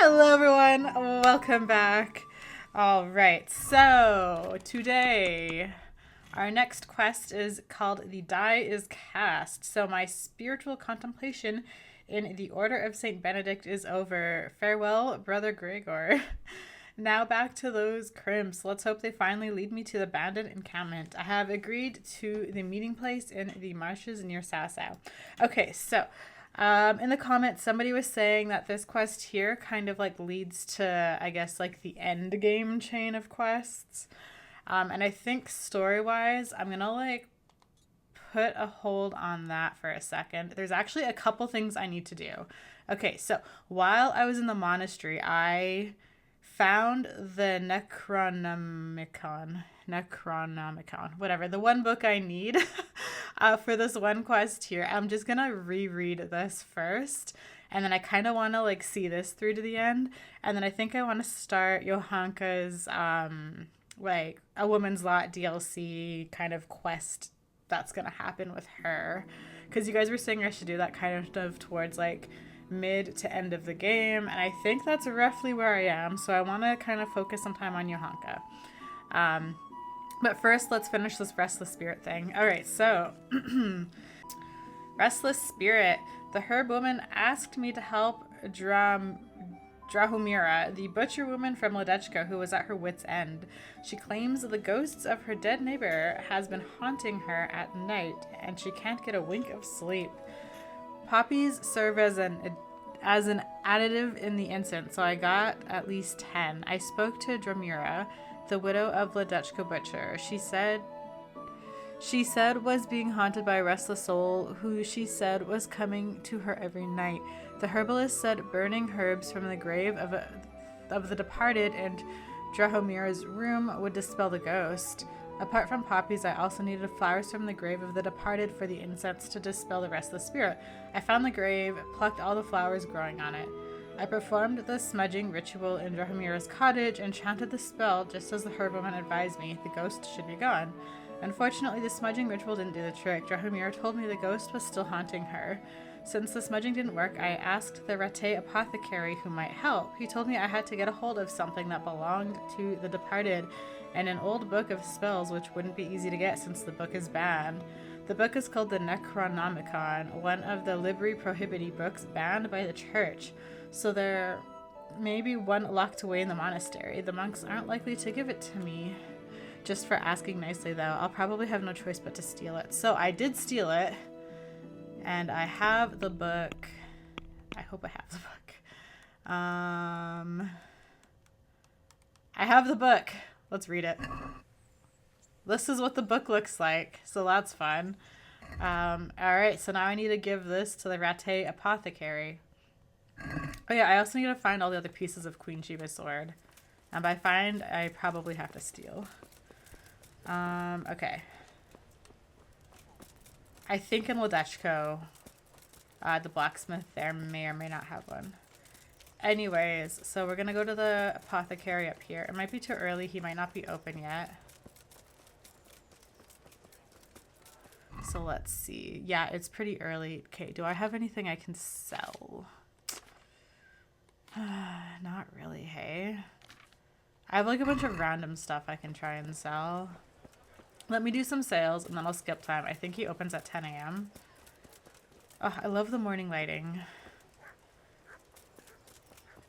Hello everyone, welcome back. All right, so today our next quest is called The Die is Cast. So my spiritual contemplation in the Order of Saint Benedict is over. Farewell, Brother Gregor. Now back to those crimps. Let's hope they finally lead me to the abandoned encampment. I have agreed to the meeting place in the marshes near Sasau. Okay, so in the comments, somebody was saying that this quest here kind of like leads to, I guess, like the end game chain of quests. And I think story-wise, I'm gonna like put a hold on that for a second. There's actually a couple things I need to do. Okay, so while I was in the monastery, I found the Necronomicon, whatever, the one book I need for this one quest here. I'm just gonna reread this first, and then I kind of want to like see this through to the end, and then I think I want to start Johanka's like a woman's lot DLC kind of quest that's gonna happen with her, because you guys were saying I should do that kind of towards like mid to end of the game, and I think that's roughly where I am, so I want to kind of focus some time on Johanka. But first, let's finish this Restless Spirit thing. Alright, so Restless Spirit. The herb woman asked me to help Drahomira, the butcher woman from Ledechka, who was at her wit's end. She claims the ghosts of her dead neighbor has been haunting her at night, and she can't get a wink of sleep. Poppies serve as an additive in the incense, so I got at least 10. I spoke to Dramira, the widow of Ledechka Butcher. She said was being haunted by a restless soul who she said was coming to her every night. The herbalist said burning herbs from the grave of the departed in Drahomira's room would dispel the ghost. Apart from poppies, I also needed flowers from the grave of the departed for the incense to dispel the restless spirit. I found the grave, plucked all the flowers growing on it. I performed the smudging ritual in Drahomira's cottage and chanted the spell just as the herbalwoman advised me. The ghost should be gone. Unfortunately, the smudging ritual didn't do the trick. Drahomira told me the ghost was still haunting her. Since the smudging didn't work, I asked the Ratte apothecary who might help. He told me I had to get a hold of something that belonged to the departed, and an old book of spells, which wouldn't be easy to get since the book is banned. The book is called the Necronomicon, one of the Libri Prohibiti books banned by the church. So there may be one locked away in the monastery. The monks aren't likely to give it to me just for asking nicely, though. I'll probably have no choice but to steal it. So I did steal it, and I have the book. I hope I have the book. I have the book. Let's read it. This is what the book looks like, so that's fun. Alright, so now I need to give this to the Ratte apothecary. Oh yeah, I also need to find all the other pieces of Queen Shiva's sword. And by find, I probably have to steal. Okay. I think in Ledechko, the blacksmith there may or may not have one. Anyways, so we're gonna go to the apothecary up here. It might be too early. He might not be open yet. So let's see. Yeah, it's pretty early. Okay, do I have anything I can sell? Not really, hey? I have like a bunch of random stuff I can try and sell. Let me do some sales and then I'll skip time. I think he opens at 10 a.m. Oh, I love the morning lighting.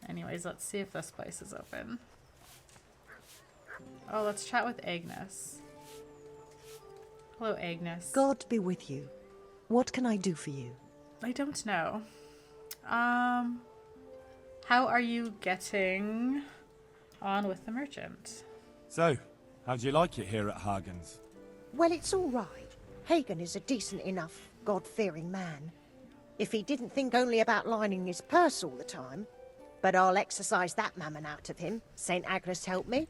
Anyways, let's see if this place is open. Oh, let's chat with Agnes. Hello, Agnes. God be with you. What can I do for you? I don't know. How are you getting on with the merchant? So, how do you like it here at Hagen's? Well, it's all right. Hagen is a decent enough, God-fearing man. If he didn't think only about lining his purse all the time. But I'll exercise that mammon out of him. St. Agnes help me.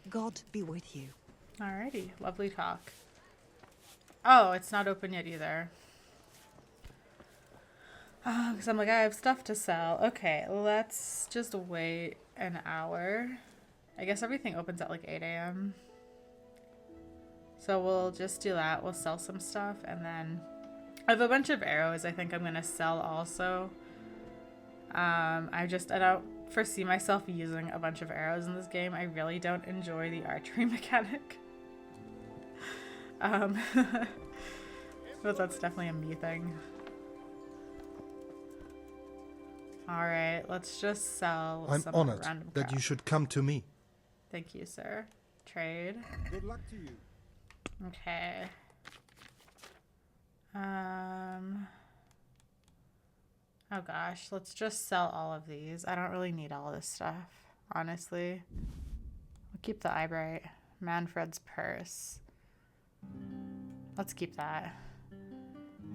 God be with you. Alrighty, lovely talk. Oh, it's not open yet either. Because I'm like, I have stuff to sell. Okay, let's just wait an hour. I guess everything opens at like 8 a.m. So we'll just do that. We'll sell some stuff, and then I have a bunch of arrows I think I'm going to sell also. I don't foresee myself using a bunch of arrows in this game. I really don't enjoy the archery mechanic. But that's definitely a me thing. Alright, let's just sell I'm some honored random that crap. you should come to me. Thank you, sir. Trade. Good luck to you. Okay. Oh gosh, let's just sell all of these. I don't really need all this stuff, honestly. We'll keep the eyebright. Manfred's purse. Let's keep that.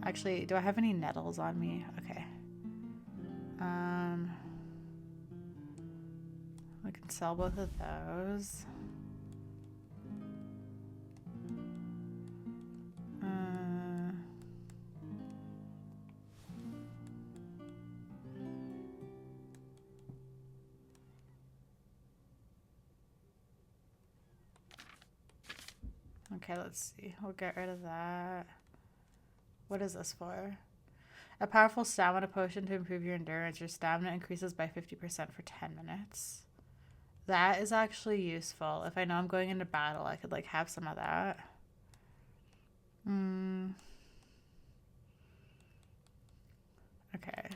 Actually, do I have any nettles on me? Okay. We can sell both of those. Okay, let's see. We'll get rid of that. What is this for? A powerful stamina potion to improve your endurance. Your stamina increases by 50% for 10 minutes. That is actually useful. If I know I'm going into battle, I could like have some of that. Okay.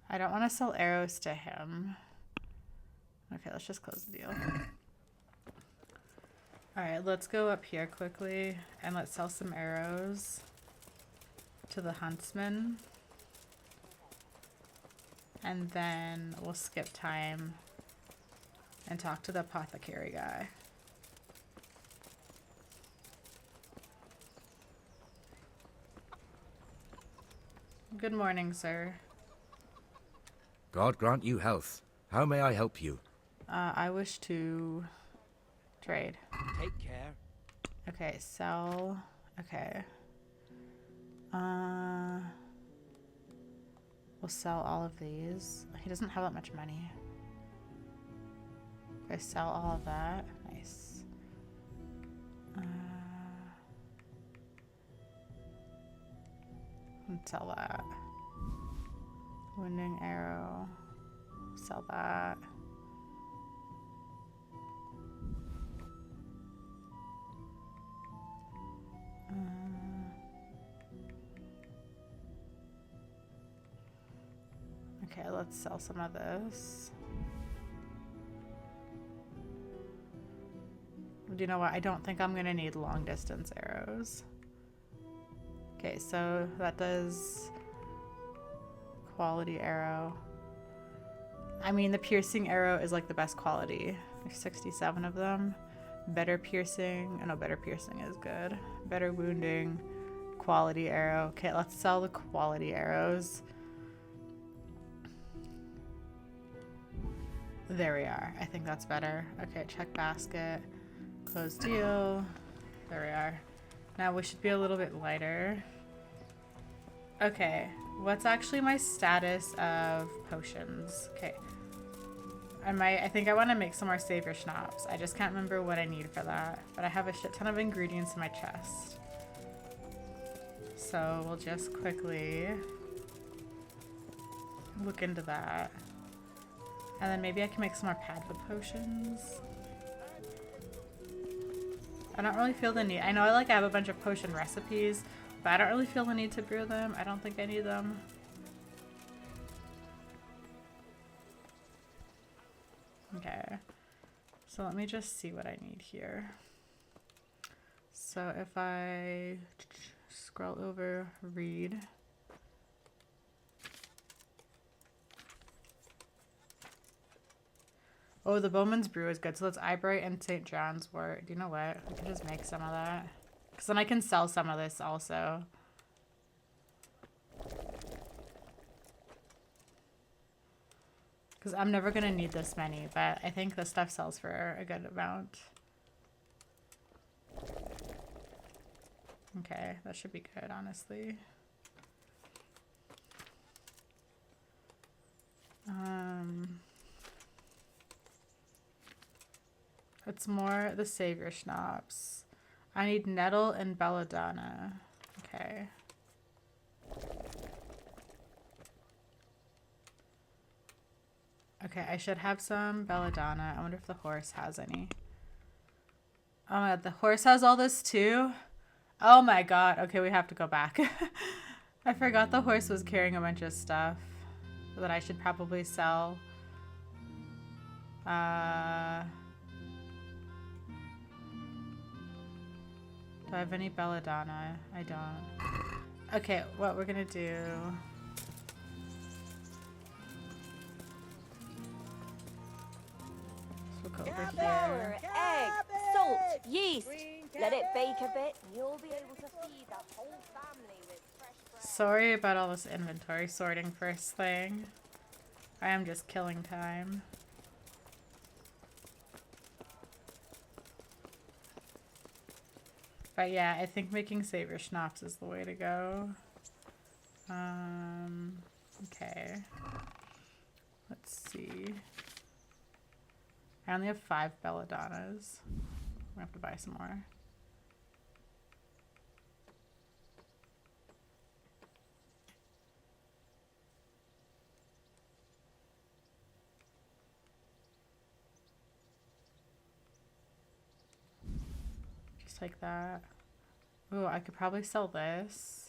I don't want to sell arrows to him. Okay, let's just close the deal. Alright, let's go up here quickly and let's sell some arrows to the huntsman. And then we'll skip time and talk to the apothecary guy. Good morning, sir. God grant you health. How may I help you? I wish to trade. Take care. Okay, sell. Okay. We'll sell all of these. He doesn't have that much money. If I sell all of that, nice. And sell that. Wounding arrow. Sell that. Okay, let's sell some of this. Do you know what? I don't think I'm gonna need long distance arrows. Okay, so that does quality arrow. I mean, the piercing arrow is like the best quality. There's 67 of them. Better piercing. Oh no, better piercing is good. Better wounding. Quality arrow. Okay, let's sell the quality arrows. There we are. I think that's better. Okay, check basket. Close deal. There we are. Now we should be a little bit lighter. Okay, what's actually my status of potions? Okay. I think I want to make some more savior schnapps. I just can't remember what I need for that. But I have a shit ton of ingredients in my chest. So we'll just quickly look into that. And then maybe I can make some more Padva potions. I don't really feel the need. I know I have a bunch of potion recipes, but I don't really feel the need to brew them. I don't think I need them. Okay. So let me just see what I need here. So if I scroll over, read. Oh, the Bowman's Brew is good. So that's Eyebright and St. John's wort. Do you know what? We can just make some of that. Because then I can sell some of this also. Because I'm never going to need this many, but I think this stuff sells for a good amount. Okay, that should be good, honestly. It's more the savior schnapps. I need nettle and belladonna. Okay. Okay, I should have some belladonna. I wonder if the horse has any. Oh my god, the horse has all this too? Oh my god. Okay, we have to go back. I forgot the horse was carrying a bunch of stuff that I should probably sell. Do I have any belladonna? I don't. Okay, what we're gonna do... So we'll go over here. Egg, salt, yeast. Let it bake a bit. You'll be able to feed the whole family with fresh bread. Sorry about all this inventory sorting first thing. I am just killing time. But yeah, I think making Savior Schnapps is the way to go. Okay. Let's see. I only have 5 belladonnas. I'm gonna have to buy some more. Just like that. Ooh, I could probably sell this.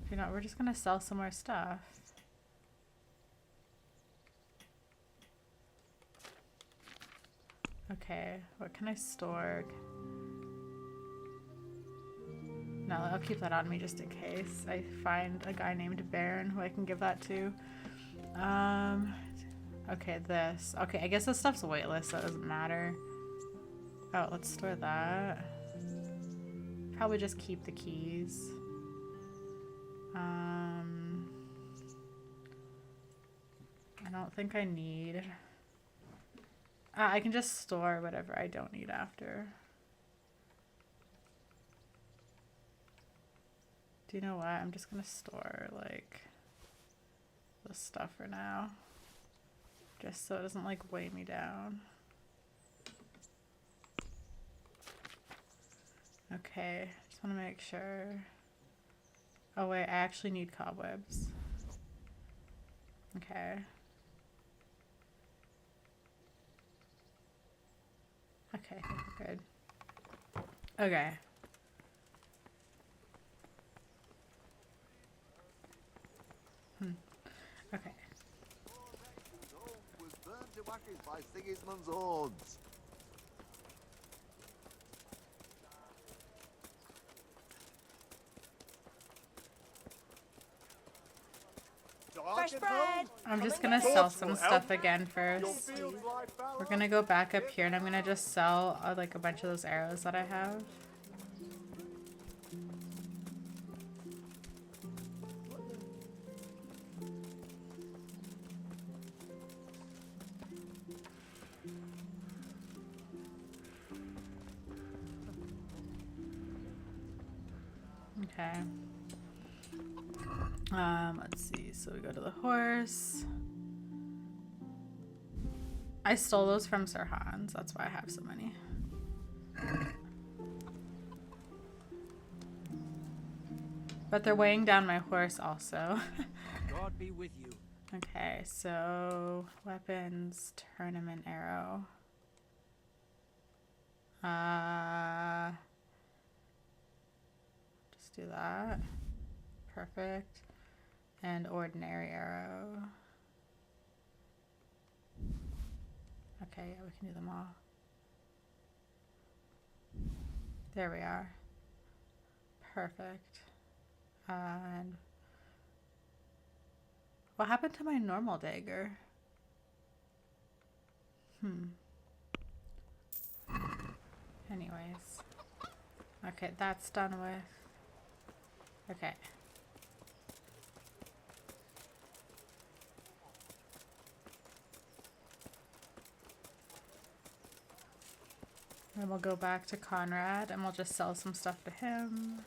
You know, we're just gonna sell some more stuff. Okay, what can I store? No, I'll keep that on me just in case I find a guy named Baron who I can give that to. Okay, this. Okay, I guess this stuff's weightless, so it doesn't matter. Oh, let's store that. Probably just keep the keys. I don't think I need... I can just store whatever I don't need after. Do you know what? I'm just gonna store, like, this stuff for now. Just so it doesn't, like, weigh me down. Okay, just want to make sure. Oh wait, I actually need cobwebs. Okay. Okay, good. Okay. Okay. Was burned to ashes by Sigismund's hordes. Fresh bread. I'm just gonna sell some stuff again first. We're gonna go back up here and I'm gonna just sell like a bunch of those arrows that I have. Okay. Let's see. So we go to the horse. I stole those from Sir Hans. That's why I have so many. But they're weighing down my horse also. God be with you. Okay, so weapons, tournament arrow. Just do that. Perfect. And ordinary arrow. Okay, yeah, we can do them all. There we are. Perfect. And what happened to my normal dagger? Anyways. Okay, that's done with. Okay. Then we'll go back to Conrad and we'll just sell some stuff to him.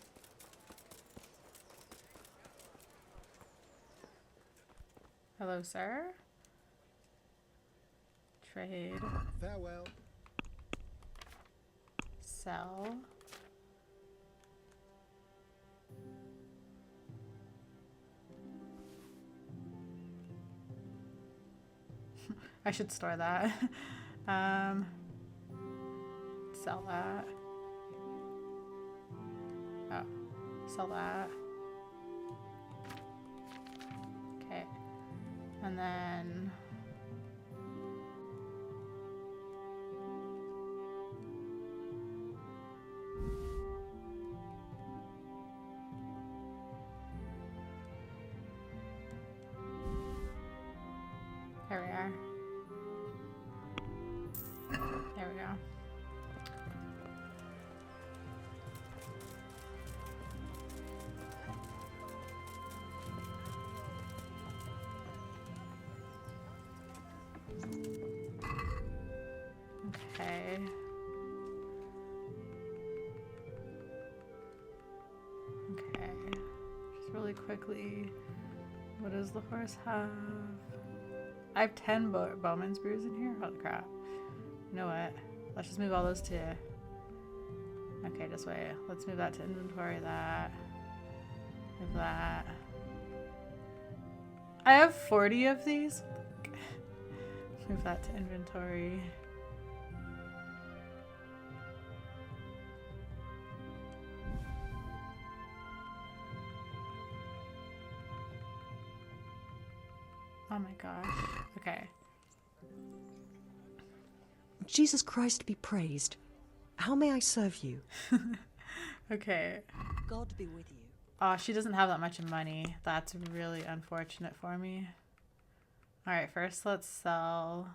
Hello, sir. Trade. Farewell. Sell. I should store that. Sell that. Oh, sell that. Okay. And then there we are. There we go. Okay. Okay. Just really quickly, what does the horse have? I have 10 Bowman's brews in here? Holy crap. You know what? Let's just move all those to... Okay, just wait. Let's move that to inventory, that. Move that. I have 40 of these. Move that to inventory. Oh my gosh. Okay. Jesus Christ be praised. How may I serve you? Okay. God be with you. Oh, she doesn't have that much money. That's really unfortunate for me. Alright, first let's sell...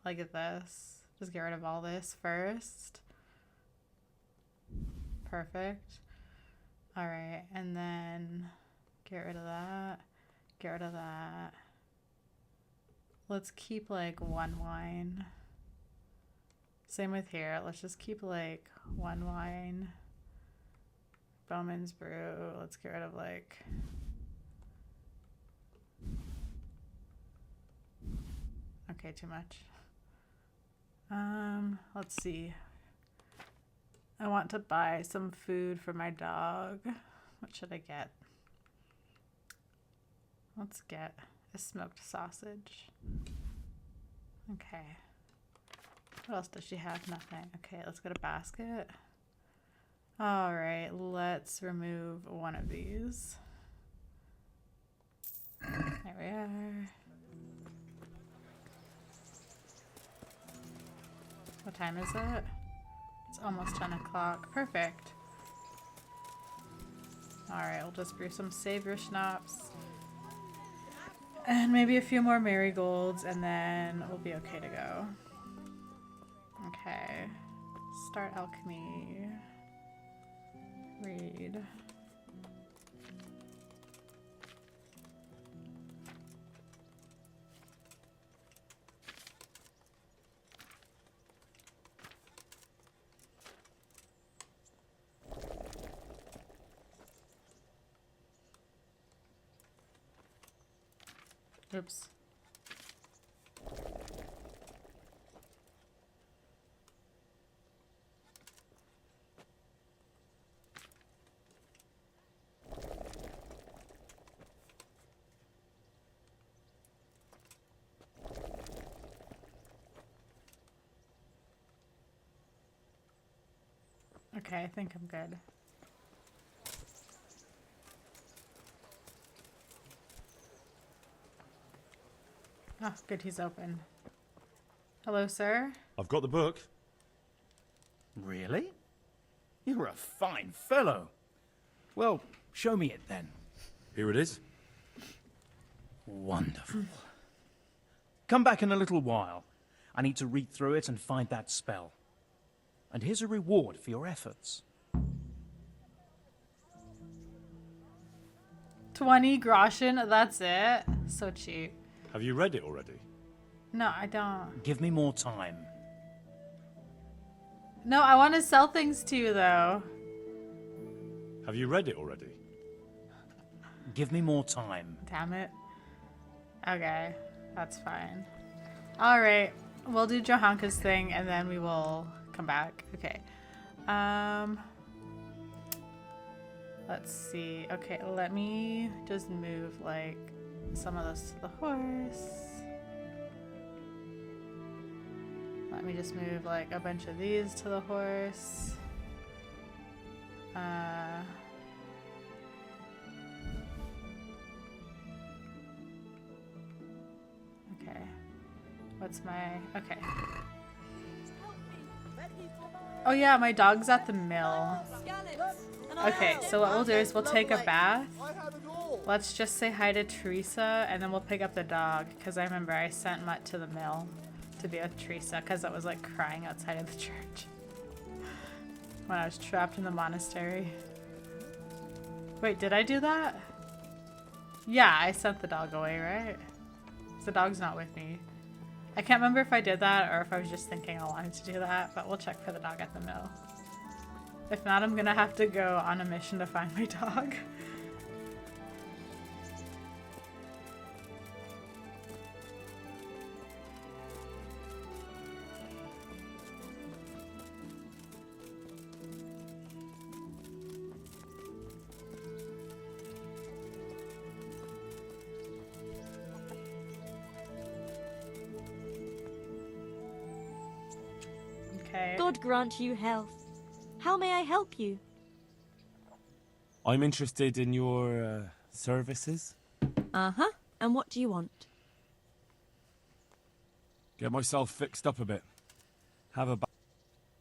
Look at this. Just get rid of all this first. Perfect. Alright, and then get rid of that. Get rid of that. Let's keep like one wine. Same with here. Let's just keep like one wine. Bowman's Brew. Let's get rid of like... Okay, too much. Let's see. I want to buy some food for my dog. What should I get? Let's get a smoked sausage. Okay. What else does she have? Nothing. Okay, let's get a basket. Alright, let's remove one of these. There we are. What time is it? It's almost 10 o'clock. Perfect. Alright, we'll just brew some savior schnapps. And maybe a few more marigolds, and then we'll be okay to go. Okay. Start alchemy. Read. Oops. Okay, I think I'm good. Oh, good, he's open. Hello, sir. I've got the book. Really? You're a fine fellow. Well, show me it then. Here it is. Wonderful. Come back in a little while. I need to read through it and find that spell. And here's a reward for your efforts. 20 groschen, that's it. So cheap. Have you read it already? No, I don't. Give me more time. No, I want to sell things to you, though. Have you read it already? Give me more time. Damn it. Okay, that's fine. Alright, we'll do Johanka's thing, and then we will come back. Okay. Let's see. Okay, let me just move, like, some of this to the horse. Let me just move like a bunch of these to the horse. Okay. What's my... Okay. Oh yeah, my dog's at the mill. Okay, so what we'll do is we'll take a bath. Let's just say hi to Teresa, and then we'll pick up the dog, because I remember I sent Mutt to the mill to be with Teresa, because it was like crying outside of the church when I was trapped in the monastery. Wait, did I do that? Yeah, I sent the dog away, right? The dog's not with me. I can't remember if I did that or if I was just thinking I wanted to do that, but we'll check for the dog at the mill. If not, I'm gonna have to go on a mission to find my dog. Okay. God grant you health. How may I help you? I'm interested in your services. Uh-huh. And what do you want? Get myself fixed up a bit. Have a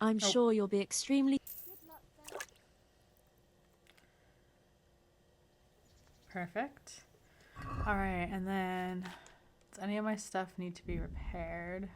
I'm sure you'll be extremely... Perfect. Alright, and then does any of my stuff need to be repaired?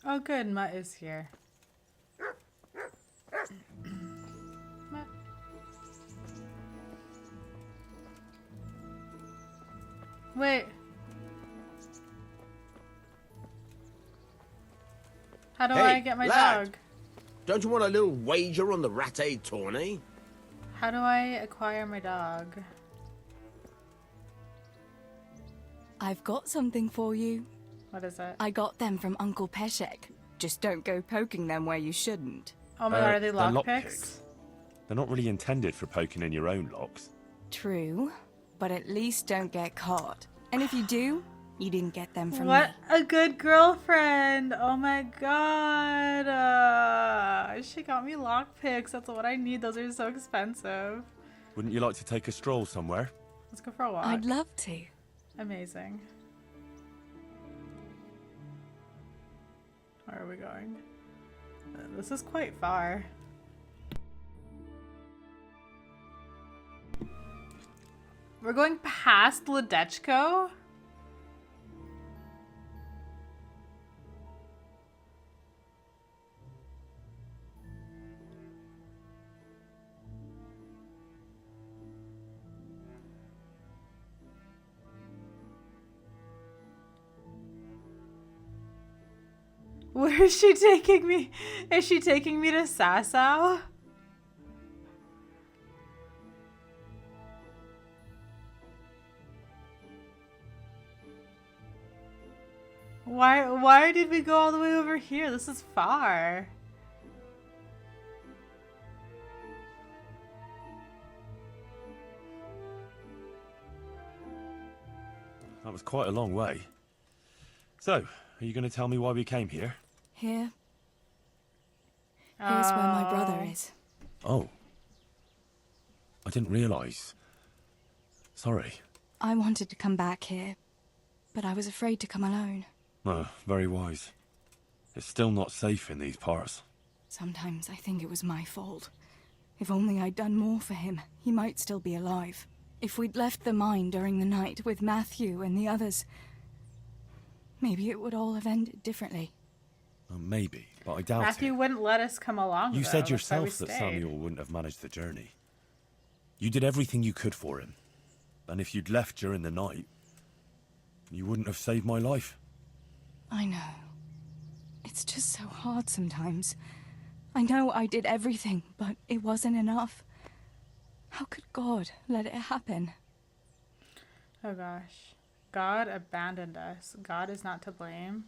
Oh good, Mutt is here. Mutt. Wait. How do I get my lad. dog? Don't you want a little wager on the Ratte tourney? How do I acquire my dog? I've got something for you. What is it? I got them from Uncle Peshek. Just don't go poking them where you shouldn't. Oh my god, are they they're lockpicks? They're not really intended for poking in your own locks. True, but at least don't get caught. And if you do, you didn't get them from What me. a good girlfriend! Oh my god! She got me lockpicks. That's what I need. Those are so expensive. Wouldn't you like to take a stroll somewhere? Let's go for a walk. I'd love to. Amazing. Where are we going? This is quite far. We're going past Ledechko? Where is she taking me? Is she taking me to Sasau? Why did we go all the way over here? This is far. That was quite a long way. So, are you going to tell me why we came here? Here. Here's where my brother is. Oh. I didn't realise. Sorry. I wanted to come back here, but I was afraid to come alone. No, very wise. It's still not safe in these parts. Sometimes I think it was my fault. If only I'd done more for him, he might still be alive. If we'd left the mine during the night with Matthew and the others, maybe it would all have ended differently. Well, maybe, but I doubt Matthew it. wouldn't let us come along. You though. said That's why we yourself that stayed. Samuel wouldn't have managed the journey. You did everything you could for him. And if you'd left during the night, you wouldn't have saved my life. I know. It's just so hard sometimes. I know I did everything, but it wasn't enough. How could God let it happen? Oh gosh. God abandoned us. God is not to blame.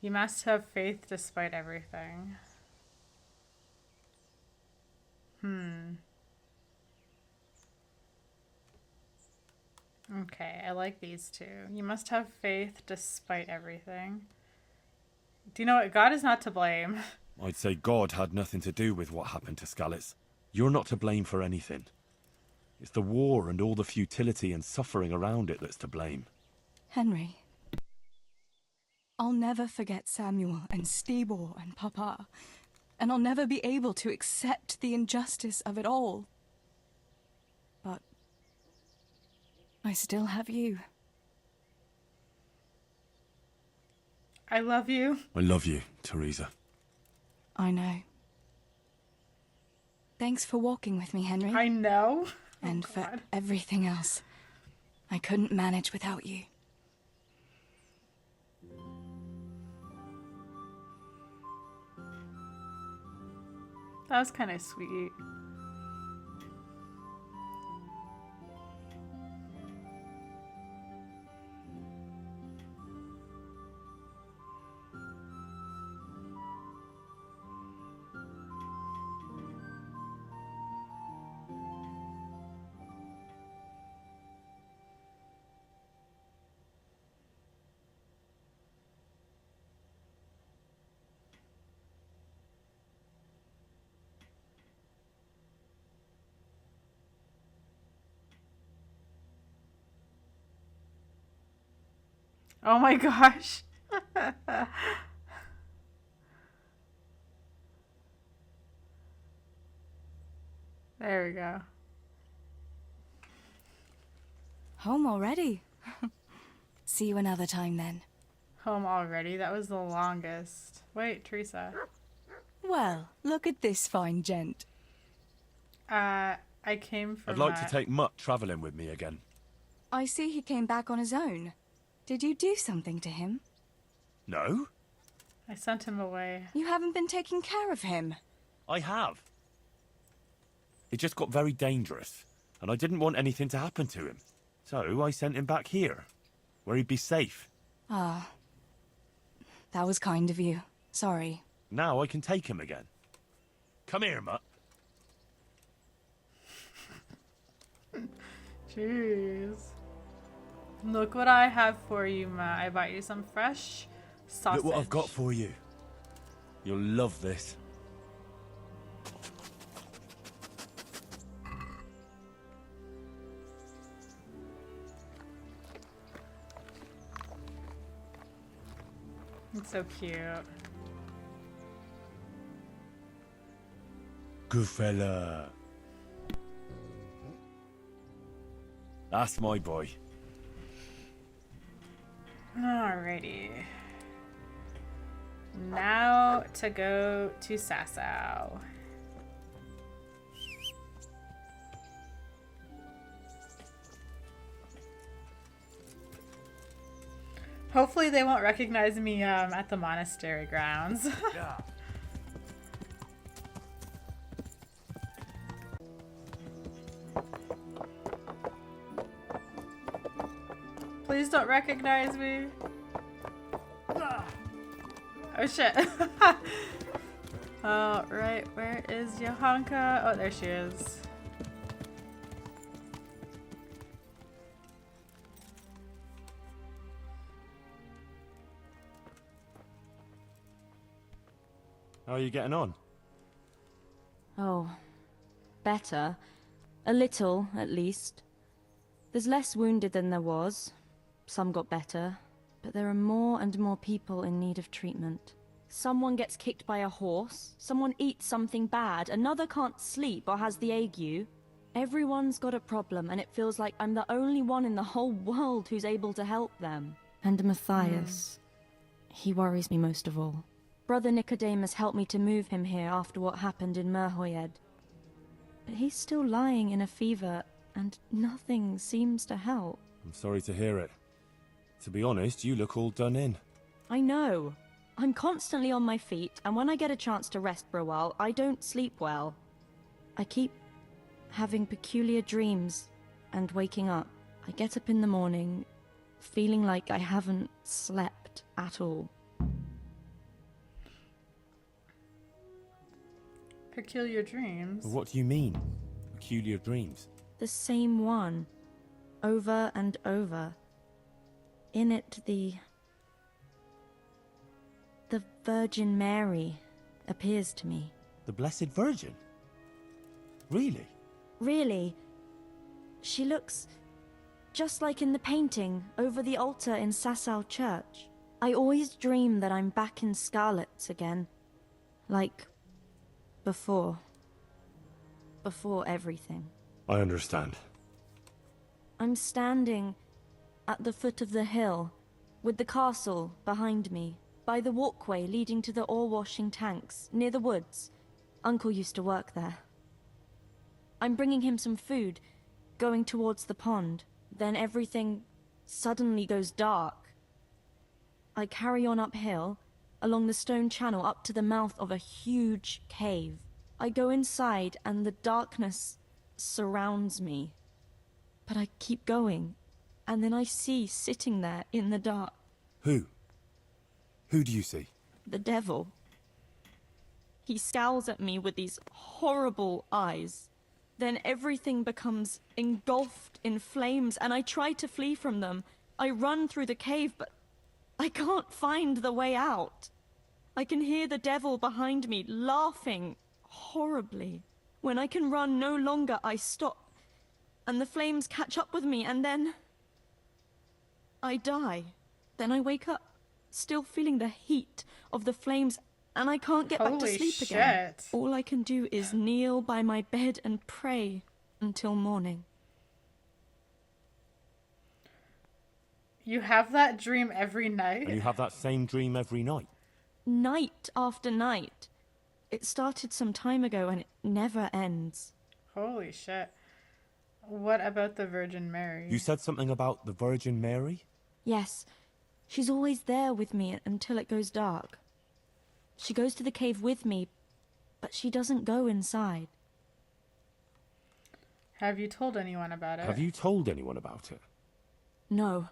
You must have faith despite everything. Okay, I like these two. You must have faith despite everything. Do you know what? God is not to blame. I'd say God had nothing to do with what happened to Skalitz. You're not to blame for anything. It's the war and all the futility and suffering around it that's to blame. Henry, I'll never forget Samuel and Stibor and Papa, and I'll never be able to accept the injustice of it all. But I still have you. I love you. I love you, Teresa. I know. Thanks for walking with me, Henry. I know. And Oh, for God. everything else. I couldn't manage without you. That was kind of sweet. Oh my gosh. There we go. Home already? See you another time then. Home already? That was the longest. Wait, Teresa. Well, look at this fine gent. I came from I'd like to take Mutt travelling with me again. I see he came back on his own. Did you do something to him? No? I sent him away. You haven't been taking care of him. I have. It just got very dangerous, and I didn't want anything to happen to him. So I sent him back here, where he'd be safe. Ah. That was kind of you. Sorry. Now I can take him again. Come here, Mutt. Jeez. Look what I have for you, Ma. I bought you some fresh sausage. Look what I've got for you. You'll love this. It's so cute. Good fella. That's my boy. Alrighty. Now to go to Sasau. Hopefully they won't recognize me at the monastery grounds. Yeah. Please don't recognize me. Oh shit. Oh, right. Where is Johanka? Oh, there she is. How are you getting on? Oh, better. A little, at least. There's less wounded than there was. Some got better. But there are more and more people in need of treatment. Someone gets kicked by a horse, someone eats something bad, another can't sleep or has the ague. Everyone's got a problem, and it feels like I'm the only one in the whole world who's able to help them. And Matthias, he worries me most of all. Brother Nicodemus helped me to move him here after what happened in Merhoyed. But he's still lying in a fever, and nothing seems to help. I'm sorry to hear it. To be honest, you look all done in. I know. I'm constantly on my feet, and when I get a chance to rest for a while, I don't sleep well. I keep having peculiar dreams and waking up. I get up in the morning, feeling like I haven't slept at all. Peculiar dreams? What do you mean? Peculiar dreams? The same one, over and over. In it, the Virgin Mary appears to me. The Blessed Virgin? Really? Really. She looks just like in the painting over the altar in Sasau Church. I always dream that I'm back in Scarlet's again. Like before. Before everything. I understand. I'm standing at the foot of the hill, with the castle behind me, by the walkway leading to the ore-washing tanks, near the woods. Uncle used to work there. I'm bringing him some food, going towards the pond. Then everything suddenly goes dark. I carry on uphill, along the stone channel up to the mouth of a huge cave. I go inside and the darkness surrounds me. But I keep going, and then I see sitting there in the dark. Who? Who do you see? The devil. He scowls at me with these horrible eyes. Then everything becomes engulfed in flames, and I try to flee from them. I run through the cave, but I can't find the way out. I can hear the devil behind me laughing horribly. When I can run no longer, I stop, and the flames catch up with me, and then I die. Then I wake up, still feeling the heat of the flames, and I can't get back to sleep again. All I can do is kneel by my bed and pray until morning. You have that dream every night? And you have that same dream every night? Night after night. It started some time ago and it never ends. Holy shit. What about the Virgin Mary? You said something about the Virgin Mary? Yes. She's always there with me until it goes dark. She goes to the cave with me, but she doesn't go inside. Have you told anyone about it? Have you told anyone about it? No.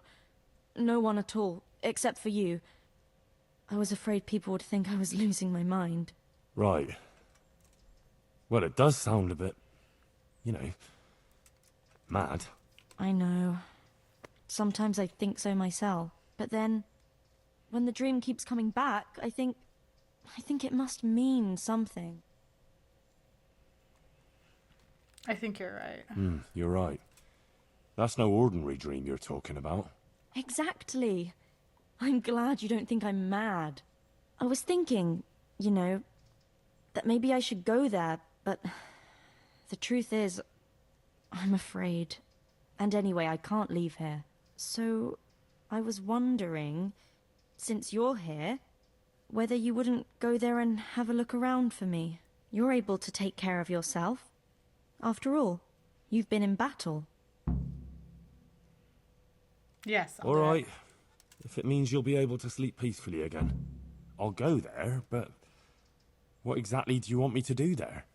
No one at all, except for you. I was afraid people would think I was losing my mind. Right. Well, it does sound a bit, mad. I know. Sometimes I think so myself. But then, when the dream keeps coming back, I think it must mean something. I think you're right. You're right. That's no ordinary dream you're talking about. Exactly. I'm glad you don't think I'm mad. I was thinking, that maybe I should go there, but the truth is, I'm afraid. And anyway, I can't leave here. So, I was wondering, since you're here, whether you wouldn't go there and have a look around for me. You're able to take care of yourself. After all, you've been in battle. Yes. All right. If it means you'll be able to sleep peacefully again. I'll go there, but what exactly do you want me to do there?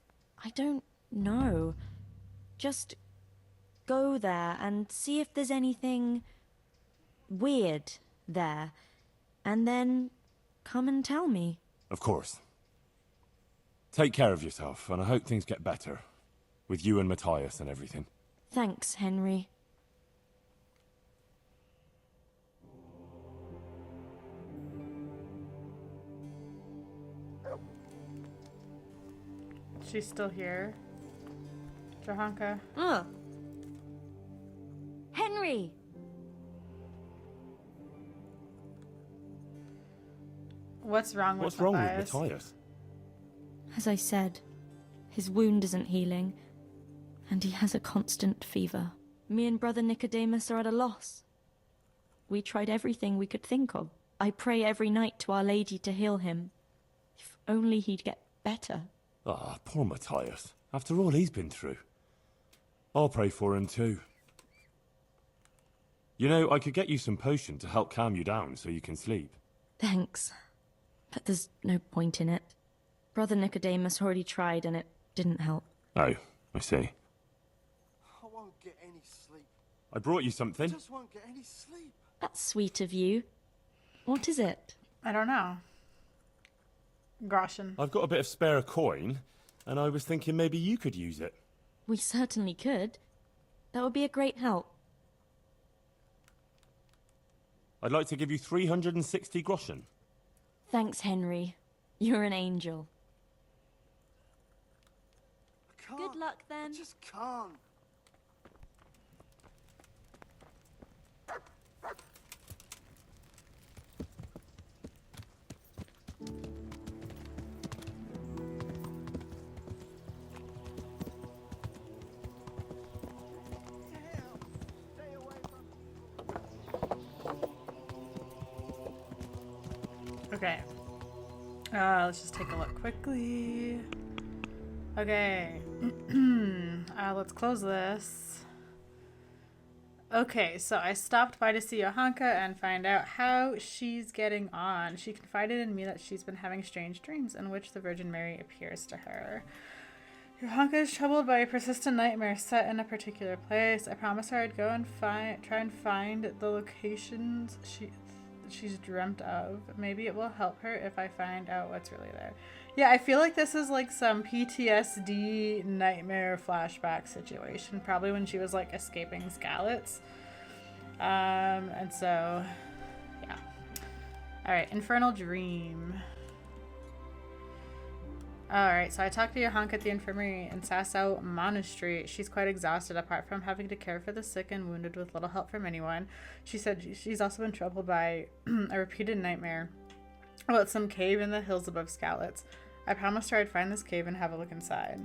I don't know. Just go there and see if there's anything weird there. And then come and tell me. Of course. Take care of yourself, and I hope things get better. With you and Matthias and everything. Thanks, Henry. She's still here. Johanka. Henry! What's wrong with Matthias? As I said, his wound isn't healing, and he has a constant fever. Me and Brother Nicodemus are at a loss. We tried everything we could think of. I pray every night to Our Lady to heal him, only he'd get better. Ah, poor Matthias. After all he's been through. I'll pray for him too. You know, I could get you some potion to help calm you down so you can sleep. Thanks. But there's no point in it. Brother Nicodemus already tried and it didn't help. Oh, I see. I won't get any sleep. I brought you something. I just won't get any sleep. That's sweet of you. What is it? I don't know. Groschen. I've got a bit of spare coin, and I was thinking maybe you could use it. We certainly could. That would be a great help. I'd like to give you 360 groschen. Thanks, Henry. You're an angel. I can't. Good luck, then. I just can't. Okay. Let's just take a look quickly. Okay. Let's close this. Okay, so I stopped by to see Johanka and find out how she's getting on. She confided in me that she's been having strange dreams in which the Virgin Mary appears to her. Johanka is troubled by a persistent nightmare set in a particular place. I promised her I'd go and try and find the locations she's dreamt of. Maybe it will help her if I find out what's really there. Yeah, I feel like this is like some PTSD nightmare flashback situation. Probably when she was like escaping Skalitz. And so, yeah. Alright, Infernal Dream. Alright, so I talked to Johanka at the infirmary in Sasau Monastery. She's quite exhausted, apart from having to care for the sick and wounded with little help from anyone. She said she's also been troubled by a repeated nightmare about some cave in the hills above Skalitz. I promised her I'd find this cave and have a look inside.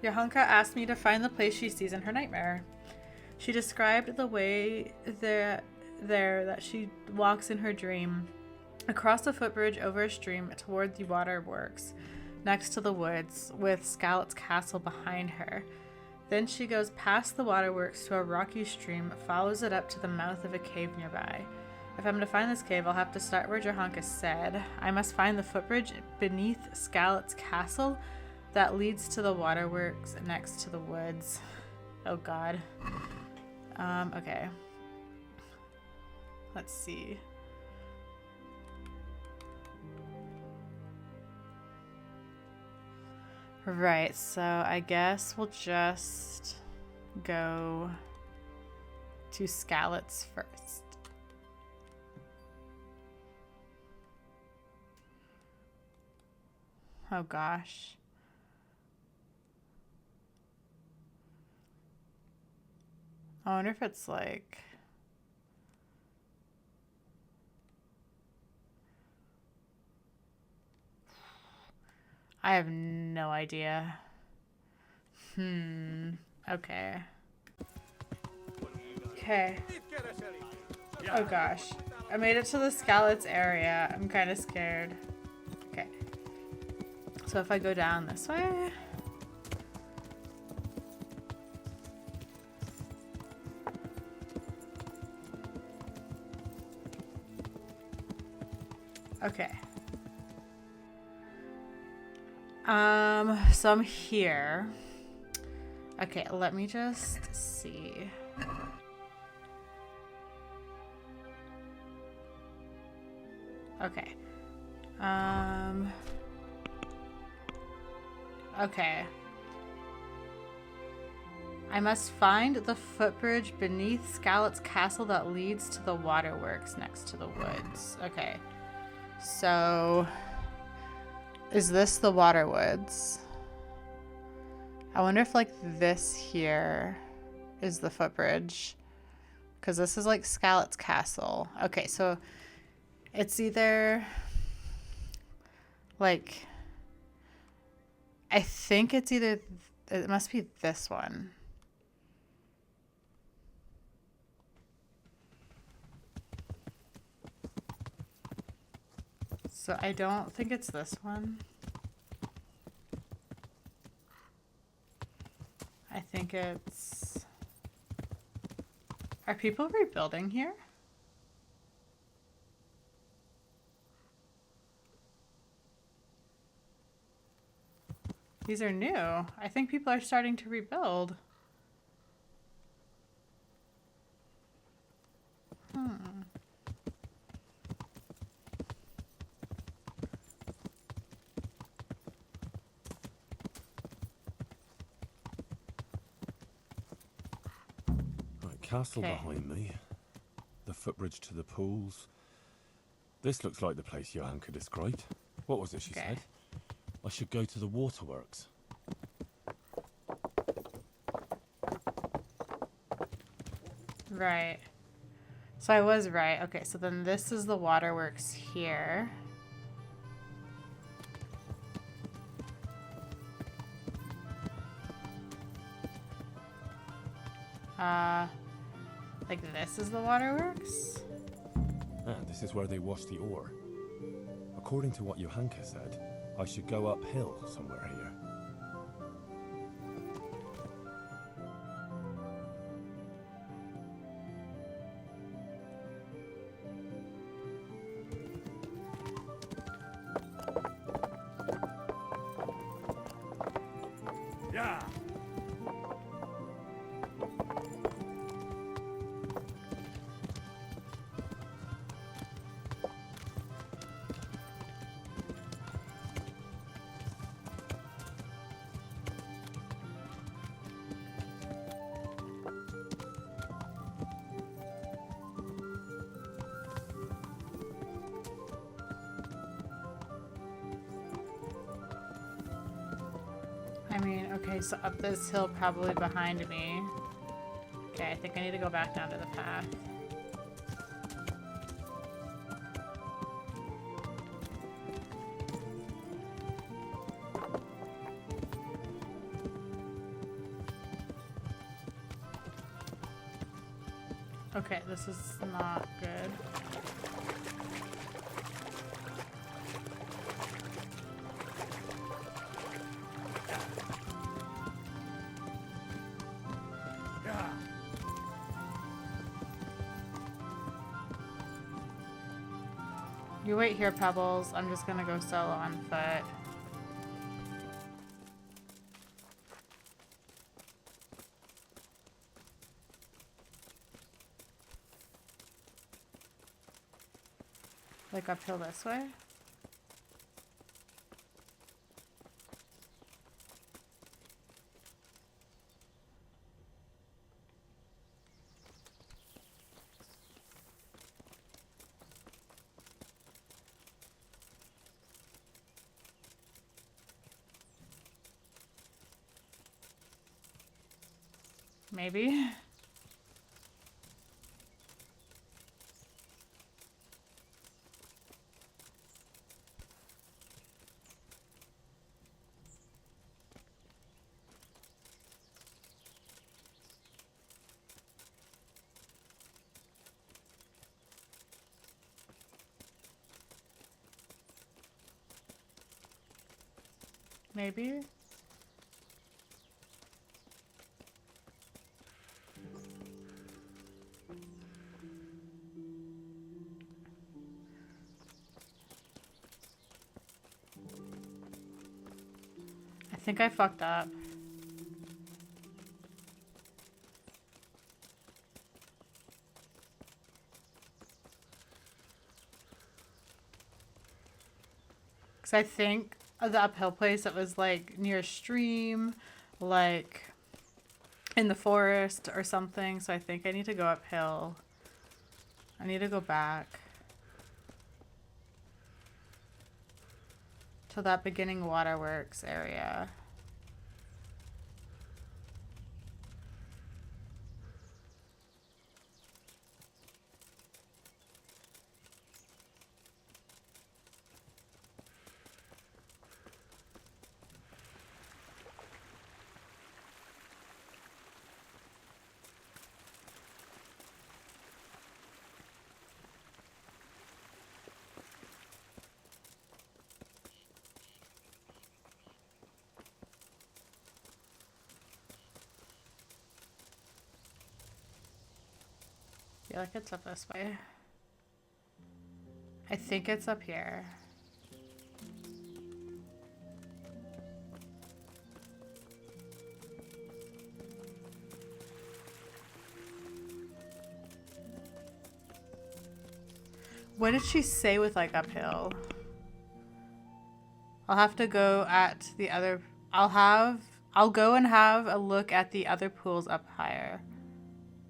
Johanka asked me to find the place she sees in her nightmare. She described the way that she walks in her dream. Across the footbridge over a stream toward the waterworks, next to the woods, with Skalitz Castle behind her. Then she goes past the waterworks to a rocky stream, follows it up to the mouth of a cave nearby. If I'm to find this cave, I'll have to start where Johanka said. I must find the footbridge beneath Skalitz Castle that leads to the waterworks next to the woods. Oh god. Okay. Let's see. Right, so I guess we'll just go to Skalitz first. Oh gosh. I wonder if it's like... I have no idea. Okay. Okay. Oh gosh. I made it to the Skalitz area. I'm kind of scared. Okay. So if I go down this way... Okay. So I'm here. Okay, let me just see. Okay. Okay. I must find the footbridge beneath Skalitz Castle that leads to the waterworks next to the woods. Okay. So... is this the Waterwoods? I wonder if like this here is the footbridge. Because this is like Skalitz Castle. Okay, so it's either like... I think it's either... it must be this one. So I don't think it's this one. I think it's... Are people rebuilding here? These are new. I think people are starting to rebuild. Right, castle behind me. The footbridge to the pools. This looks like the place Johanka described. What was it she said? I should go to the waterworks. Right. So I was right. Okay, so then this is the waterworks here. Like this is the waterworks? Ah, this is where they wash the ore. According to what Johanka said, I should go uphill somewhere here. Yeah. I mean, okay, so up this hill probably behind me. Okay, I think I need to go back down to the path. Okay, this is not good. You wait here, Pebbles. I'm just gonna go solo on foot. Like uphill this way? Maybe. Maybe. I think I fucked up. Because I think the uphill place that was like near a stream, like in the forest or something. So I think I need to go uphill. I need to go back to that beginning waterworks area. feel like it's up this way. I think it's up here. What did she say with like uphill? I'll have to go at the other... I'll go and have a look at the other pools up higher.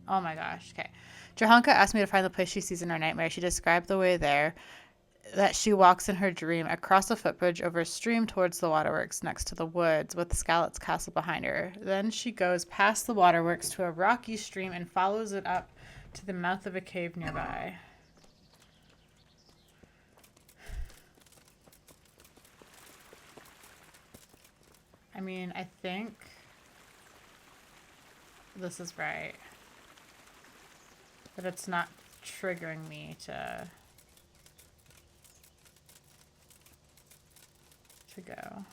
Oh my gosh. Okay. Johanka asked me to find the place she sees in her nightmare. She described the way there that she walks in her dream across a footbridge over a stream towards the waterworks next to the woods with Scarlet's castle behind her. Then she goes past the waterworks to a rocky stream and follows it up to the mouth of a cave nearby. I mean, I think this is right. But it's not triggering me to go.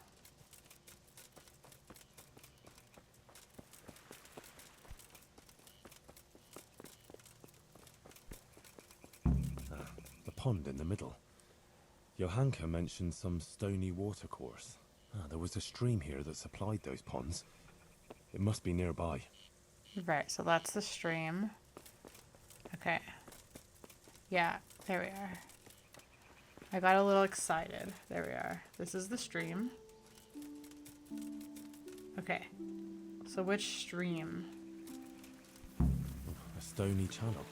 The pond in the middle. Johanka mentioned some stony watercourse. There was a stream here that supplied those ponds. It must be nearby. Right, so that's the stream. Okay. Yeah, there we are. I got a little excited. There we are. This is the stream. Okay. So which stream? A stony channel.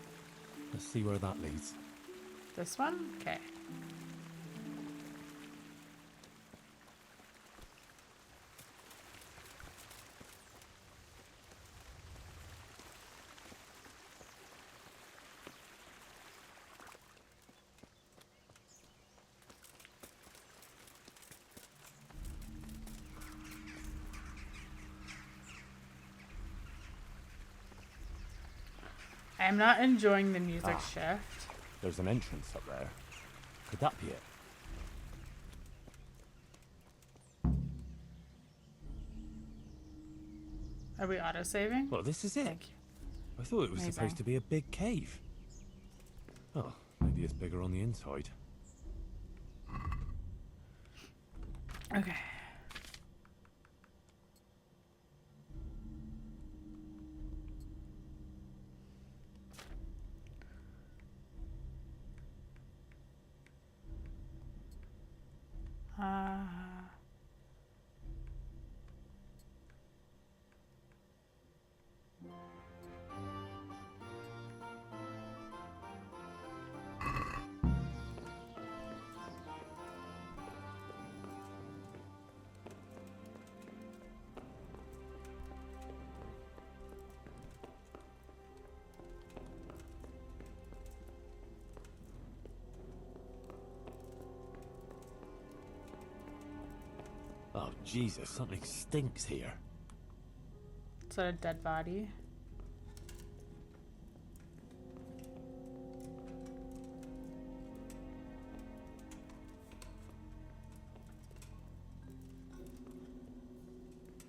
Let's see where that leads. This one? Okay. I'm not enjoying the music shift. There's an entrance up there. Could that be it? Are we auto-saving? Well, this is it. Thank you. I thought it was Amazing. supposed to be a big cave. Oh, maybe it's bigger on the inside. Okay. Oh, Jesus, something stinks here. Is that a dead body?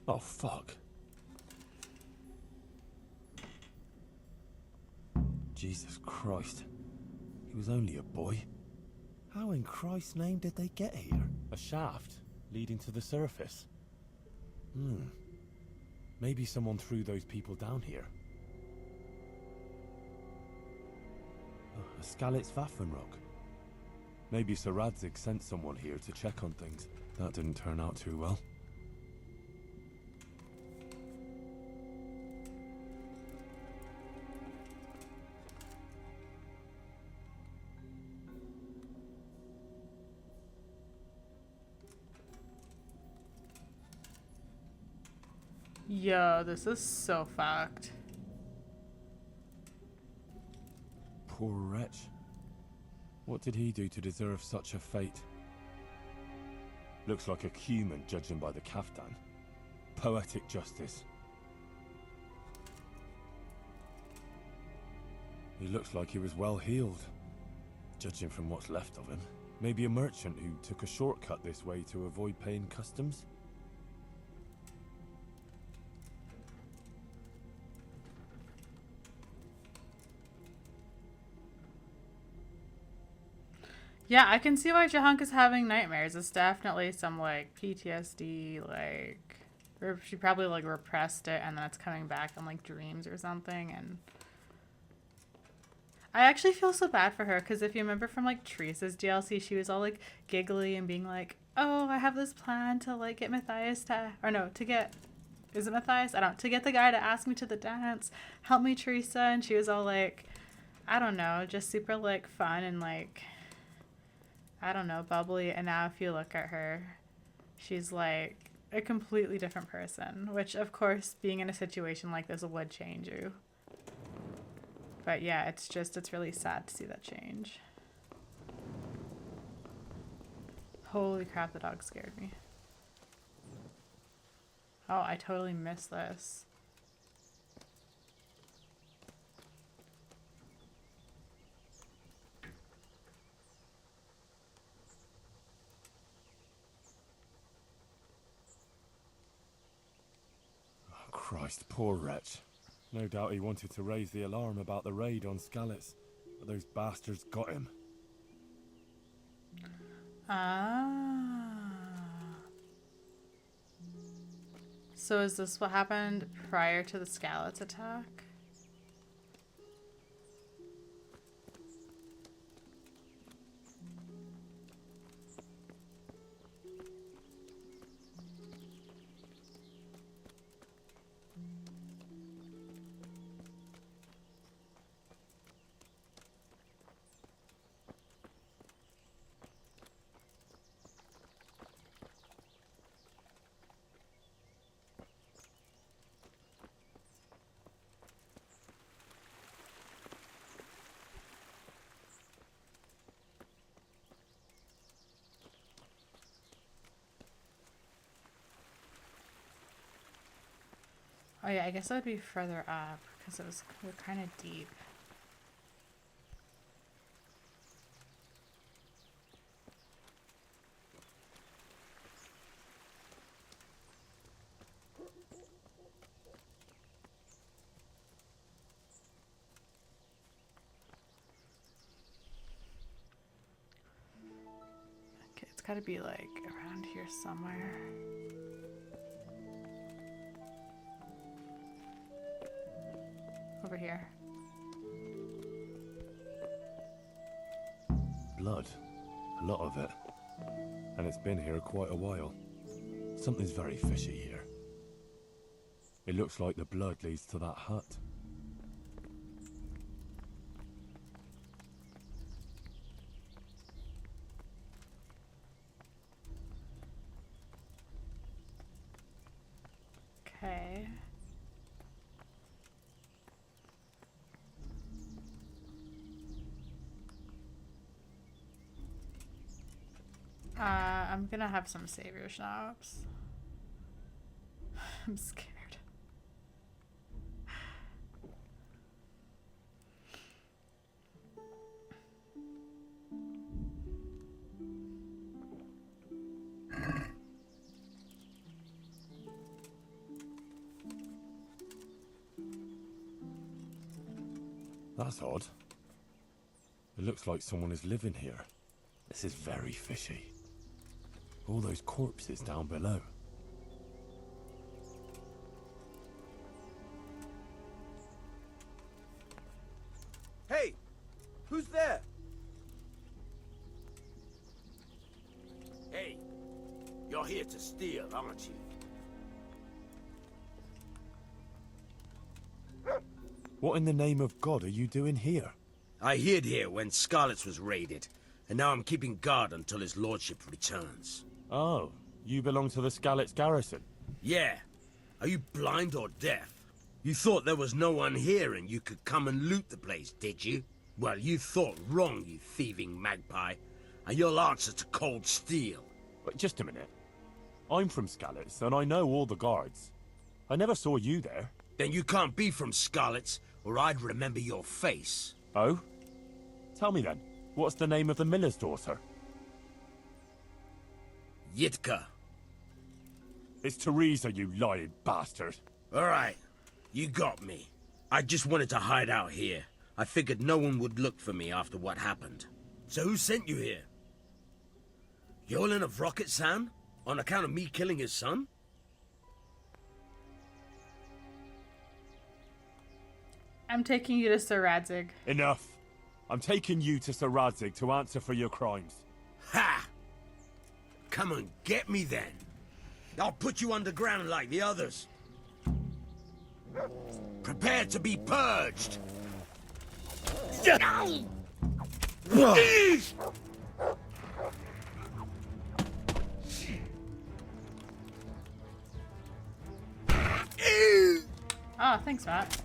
Oh, fuck. Jesus Christ. He was only a boy. How in Christ's name did they get here? A shaft leading to the surface. Maybe someone threw those people down here. Oh, a Skalitz Waffenrock. Maybe Sir Radzig sent someone here to check on things. That didn't turn out too well. Yo, this is so fucked. Poor wretch. What did he do to deserve such a fate? Looks like a human, judging by the kaftan. Poetic justice. He looks like he was well healed, judging from what's left of him. Maybe a merchant who took a shortcut this way to avoid paying customs? Yeah, I can see why Johanka's having nightmares. It's definitely some, like, PTSD, like... Or she probably, like, repressed it, and then it's coming back in, like, dreams or something, and... I actually feel so bad for her, because if you remember from, like, Teresa's DLC, she was all, like, giggly and being like, oh, I have this plan to, like, get Matthias to... Or no, to get... Is it Matthias? I don't... To get the guy to ask me to the dance. Help me, Teresa. And she was all, like... I don't know, just super, like, fun and, like... I don't know, bubbly. And now if you look at her, she's, like, a completely different person. Which, of course, being in a situation like this would change you. But yeah, it's really sad to see that change. Holy crap, the dog scared me. Oh, I totally missed this. Oh, Christ, poor wretch. No doubt he wanted to raise the alarm about the raid on Skalitz, but those bastards got him. Ah. So is this what happened prior to the Skalitz attack? Oh yeah, I guess it would be further up because we're kind of deep. Okay, it's got to be like around here somewhere. Over here. Blood. A lot of it. And it's been here quite a while. Something's very fishy here. It looks like the blood leads to that hut. Okay. I'm gonna have some savior schnapps. I'm scared. That's odd. It looks like someone is living here. This is very fishy. All those corpses down below. Hey! Who's there? Hey! You're here to steal, aren't you? What in the name of God are you doing here? I hid here when Skalitz was raided, and now I'm keeping guard until his lordship returns. Oh, you belong to the Skalitz garrison? Yeah. Are you blind or deaf? You thought there was no one here and you could come and loot the place, did you? Well, you thought wrong, you thieving magpie. And you'll answer to cold steel. But just a minute. I'm from Skalitz, and I know all the guards. I never saw you there. Then you can't be from Skalitz, or I'd remember your face. Oh? Tell me then, what's the name of the miller's daughter? Yitka. It's Teresa, you lying bastard. All right, you got me. I just wanted to hide out here. I figured no one would look for me after what happened. So who sent you here? Yolin of Rocket Sam? On account of me killing his son? I'm taking you to Sir Radzig. Enough. I'm taking you to Sir Radzig to answer for your crimes. Ha! Come and get me then. I'll put you underground like the others. Prepare to be purged. Oh, thanks, Matt.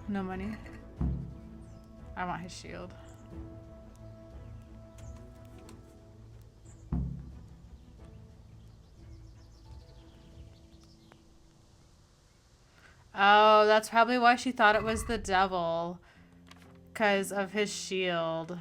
No money. I want his shield. Oh, that's probably why she thought it was the devil. 'Cause of his shield.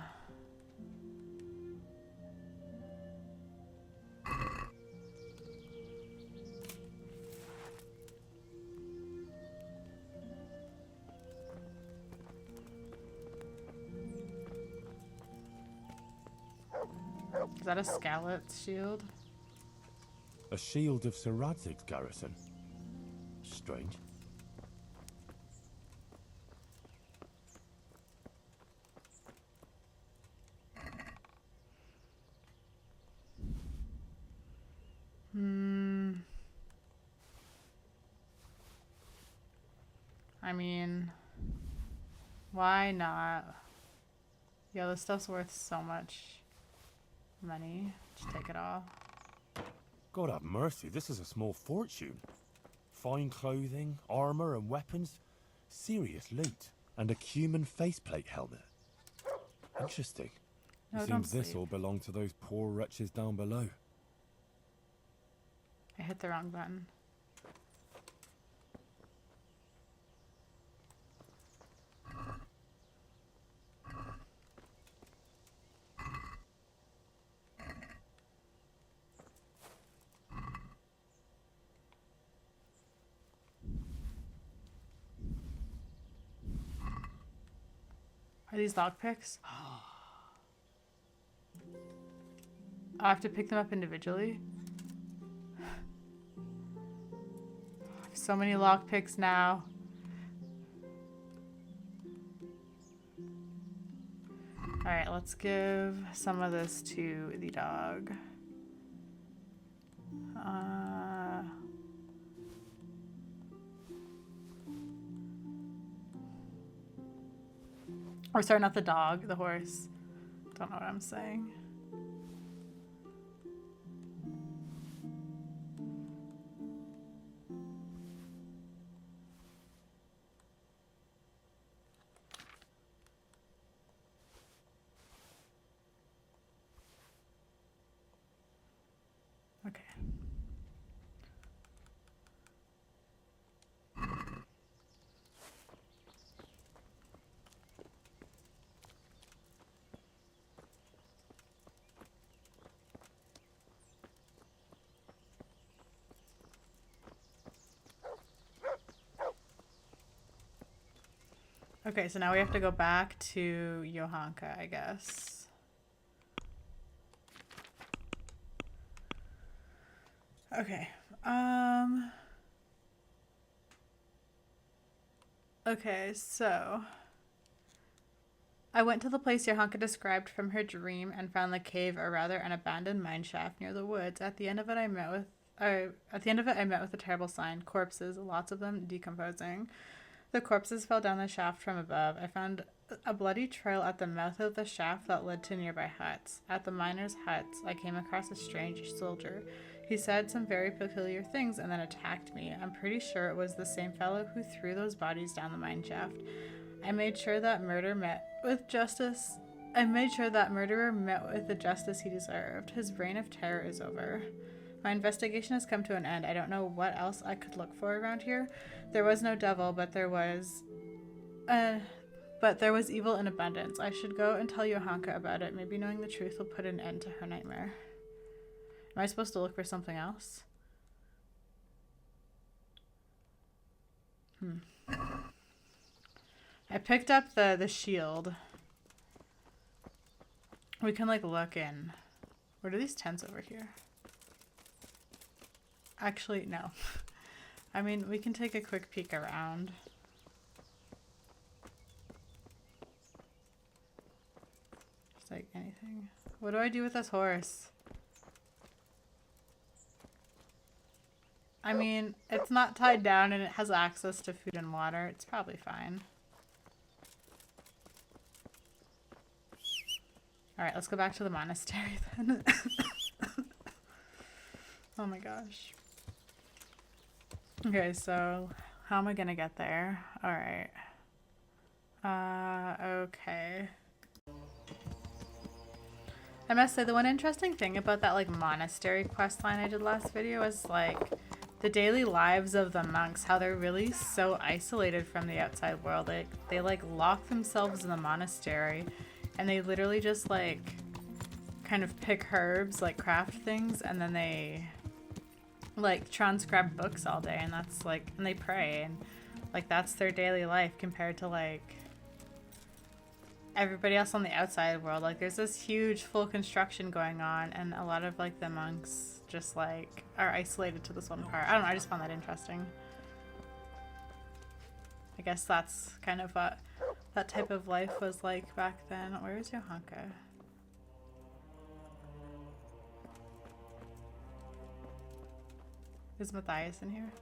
Is that a Scarlet's shield? A shield of Sir Radzig's garrison. Strange. I mean, why not? Yeah, this stuff's worth so much money. Just take it all. God have mercy, this is a small fortune. Fine clothing, armor and weapons. Serious loot. And a cumin faceplate helmet. Interesting. No, It don't seems this sleep. all belonged to those poor wretches down below. I hit the wrong button. Are these lockpicks? I have to pick them up individually. So many lockpicks now. Alright, let's give some of this to the dog. Or sorry, not the dog, the horse. Don't know what I'm saying. Okay. Okay, so now we have to go back to Johanka, I guess. Okay. Okay, so I went to the place Johanka described from her dream and found the cave, or rather an abandoned mine shaft near the woods. At the end of it, I met with a terrible sign: corpses, lots of them decomposing. The corpses fell down the shaft from above. I found a bloody trail at the mouth of the shaft that led to nearby huts. At the miners' huts, I came across a strange soldier. He said some very peculiar things and then attacked me. I'm pretty sure it was the same fellow who threw those bodies down the mine shaft. I made sure that murderer met with the justice he deserved. His reign of terror is over. My investigation has come to an end. I don't know what else I could look for around here. There was no devil, but there was evil in abundance. I should go and tell Johanka about it. Maybe knowing the truth will put an end to her nightmare. Am I supposed to look for something else? I picked up the shield. We can like look in. What are these tents over here? Actually, no. I mean, we can take a quick peek around. Just like anything. What do I do with this horse? I mean, it's not tied down and it has access to food and water. It's probably fine. Alright, let's go back to the monastery then. Oh my gosh. Okay, so how am I gonna get there? Alright. Okay. I must say, the one interesting thing about that like monastery quest line I did last video is like the daily lives of the monks, how they're really so isolated from the outside world. They like lock themselves in the monastery and they literally just like kind of pick herbs, like craft things, and then they like transcribe books all day, and that's like, and they pray, and like that's their daily life compared to like everybody else on the outside world. Like there's this huge full construction going on and a lot of like the monks just like are isolated to this one part. I don't know, I just found that interesting. I guess that's kind of what that type of life was like back then. Where is Johanka? Is Matthias in here?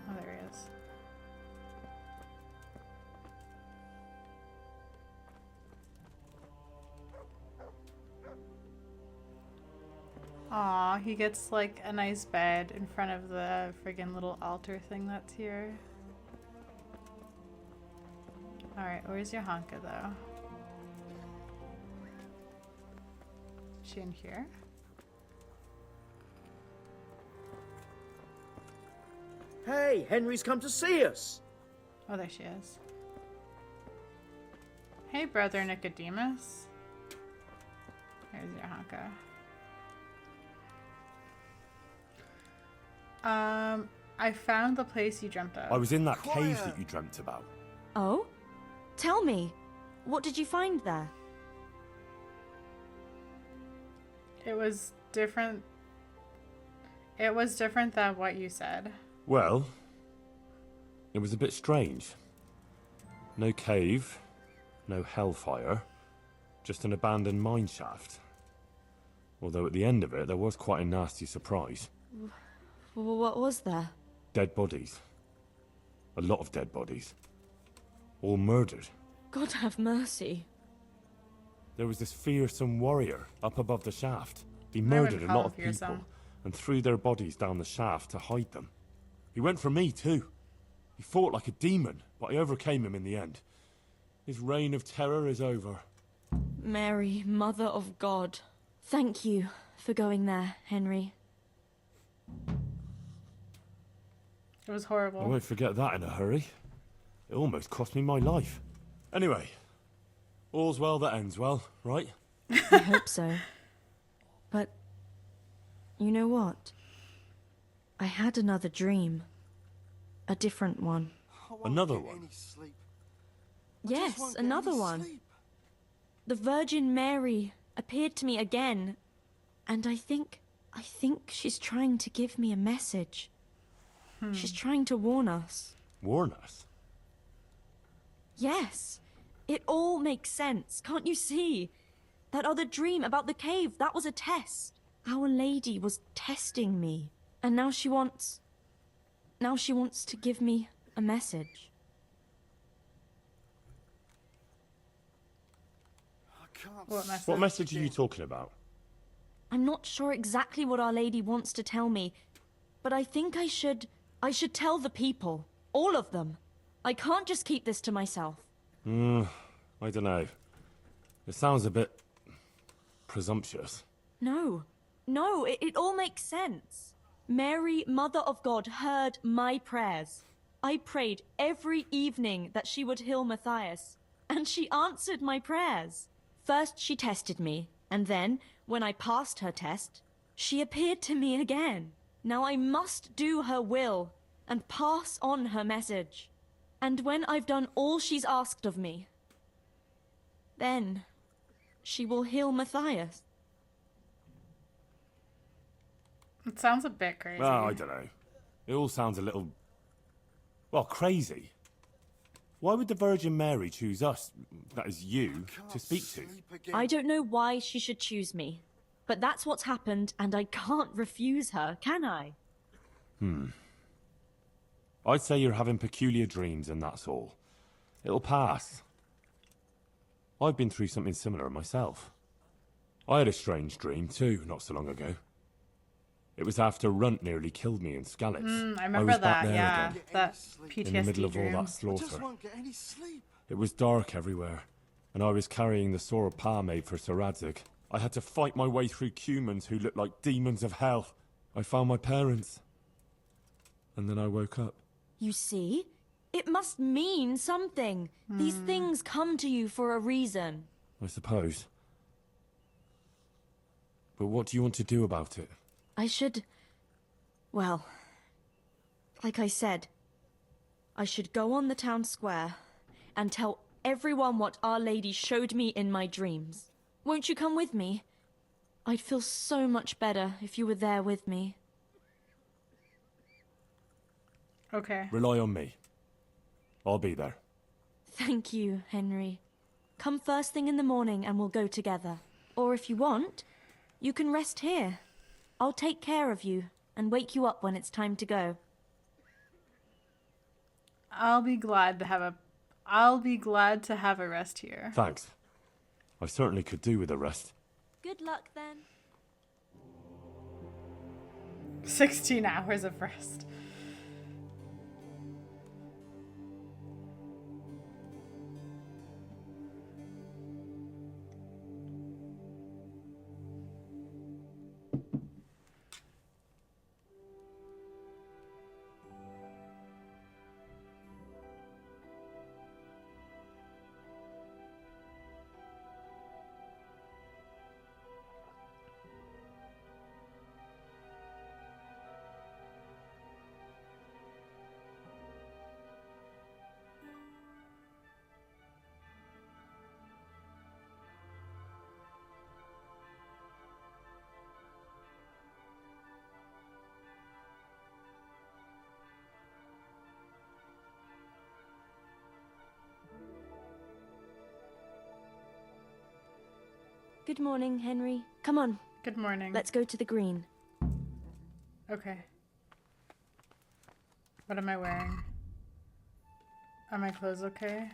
Oh, there he is. Aw, he gets like a nice bed in front of the friggin' little altar thing that's here. Alright, where's Johanka though? Is she in here? Hey, Henry's come to see us. Oh, there she is. Hey, brother Nicodemus. There's Johanka. I found the place you dreamt of. I was in that cave that you dreamt about. Oh? Tell me, what did you find there? It was different. It was different than what you said. Well, it was a bit strange. No cave, no hellfire, just an abandoned mine shaft. Although at the end of it, there was quite a nasty surprise. What was there? Dead bodies. A lot of dead bodies. All murdered. God have mercy. There was this fearsome warrior up above the shaft. He murdered a lot of people and threw their bodies down the shaft to hide them. He went for me too. He fought like a demon, but I overcame him in the end. His reign of terror is over. Mary, Mother of God. Thank you for going there, Henry. It was horrible. I won't forget that in a hurry. It almost cost me my life. Anyway, all's well that ends well, right? I hope so. But, you know what? I had another dream. A different one. Another one? Yes, another one. The Virgin Mary appeared to me again. And I think she's trying to give me a message. She's trying to warn us. Warn us? Yes. It all makes sense, can't you see? That other dream about the cave, that was a test. Our Lady was testing me. And now she wants to give me a message. What message are you talking about? I'm not sure exactly what Our Lady wants to tell me, but I think I should tell the people. All of them. I can't just keep this to myself. I don't know. It sounds a bit presumptuous. No, it all makes sense. Mary, Mother of God, heard my prayers. I prayed every evening that she would heal Matthias, and she answered my prayers. First she tested me, and then, when I passed her test, she appeared to me again. Now I must do her will and pass on her message. And when I've done all she's asked of me, then she will heal Matthias. It sounds a bit crazy. Well, I don't know. It all sounds a little... well, crazy. Why would the Virgin Mary choose us, that is you, to speak to? I don't know why she should choose me, but that's what's happened, and I can't refuse her, can I? I'd say you're having peculiar dreams and that's all. It'll pass. I've been through something similar myself. I had a strange dream too, not so long ago. It was after Runt nearly killed me in Skalitz. I remember was back that, there yeah. again, That PTSD in the middle of all dream. that slaughter. Just won't get any sleep. It was dark everywhere, and I was carrying the sword Pa made for Sir Radzig. I had to fight my way through humans who looked like demons of hell. I found my parents. And then I woke up. You see? It must mean something. These things come to you for a reason. I suppose. But what do you want to do about it? I should... well, like I said, I should go on the town square and tell everyone what Our Lady showed me in my dreams. Won't you come with me? I'd feel so much better if you were there with me. Okay. Rely on me. I'll be there. Thank you, Henry. Come first thing in the morning and we'll go together. Or if you want, you can rest here. I'll take care of you and wake you up when it's time to go. I'll be glad to have a rest here. Thanks. I certainly could do with a rest. Good luck then. 16 hours of rest. Good morning, Henry. Come on. Good morning. Let's go to the green. Okay. What am I wearing? Are my clothes okay?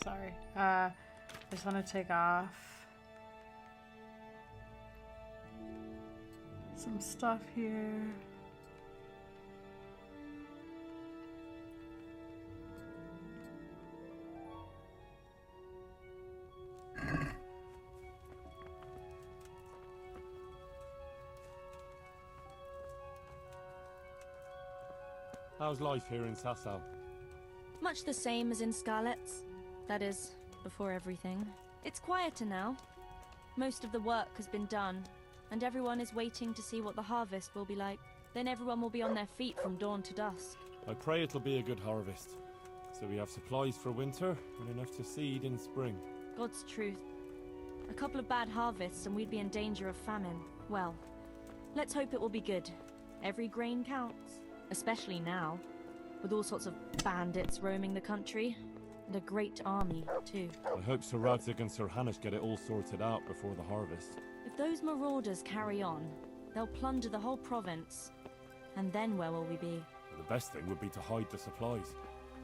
Sorry. I just want to take off some stuff here. How's life here in Sasau? Much the same as in Skalitz. That is, before everything. It's quieter now. Most of the work has been done, and everyone is waiting to see what the harvest will be like. Then everyone will be on their feet from dawn to dusk. I pray it'll be a good harvest, so we have supplies for winter and enough to seed in spring. God's truth. A couple of bad harvests and we'd be in danger of famine. Well, let's hope it will be good. Every grain counts, especially now. with all sorts of bandits roaming the country. And a great army, too. I hope Sir Radzig and Sir Hanush get it all sorted out before the harvest. If those marauders carry on, they'll plunder the whole province. And then where will we be? The best thing would be to hide the supplies.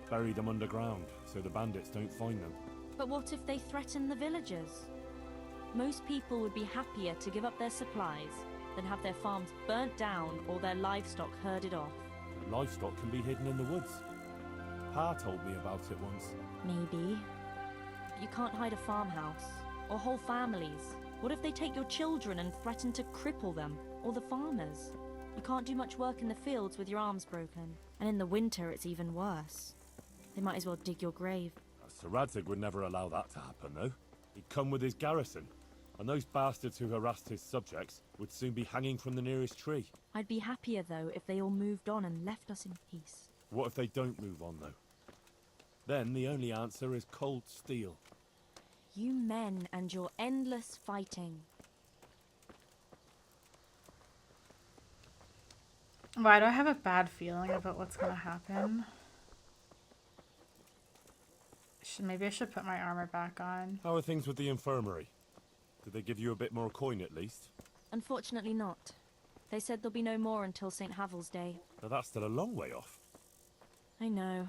Bury them underground, so the bandits don't find them. But what if they threaten the villagers? Most people would be happier to give up their supplies than have their farms burnt down or their livestock herded off. The livestock can be hidden in the woods. Pa told me about it once. Maybe. But you can't hide a farmhouse. Or whole families. What if they take your children and threaten to cripple them? Or the farmers? You can't do much work in the fields with your arms broken. And in the winter it's even worse. They might as well dig your grave. Sir Radzig would never allow that to happen, though. He'd come with his garrison. And those bastards who harassed his subjects would soon be hanging from the nearest tree. I'd be happier, though, if they all moved on and left us in peace. What if they don't move on, though? Then the only answer is cold steel. You men and your endless fighting. Why do I have a bad feeling about what's gonna happen? Maybe I should put my armor back on. How are things with the infirmary? Did they give you a bit more coin, at least? Unfortunately not. They said there'll be no more until St. Havel's Day. But that's still a long way off. I know.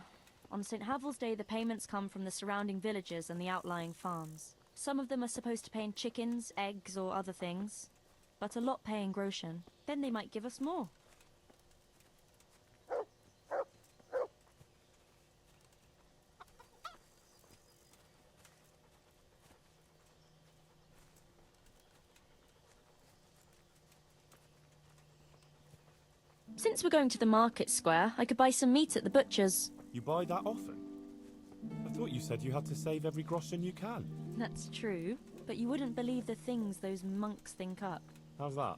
On St. Havel's Day, the payments come from the surrounding villages and the outlying farms. Some of them are supposed to pay in chickens, eggs, or other things. But a lot pay in groschen. Then they might give us more. Since we're going to the market square, I could buy some meat at the butcher's. You buy that often? I thought you said you had to save every groschen you can. That's true, but you wouldn't believe the things those monks think up. How's that?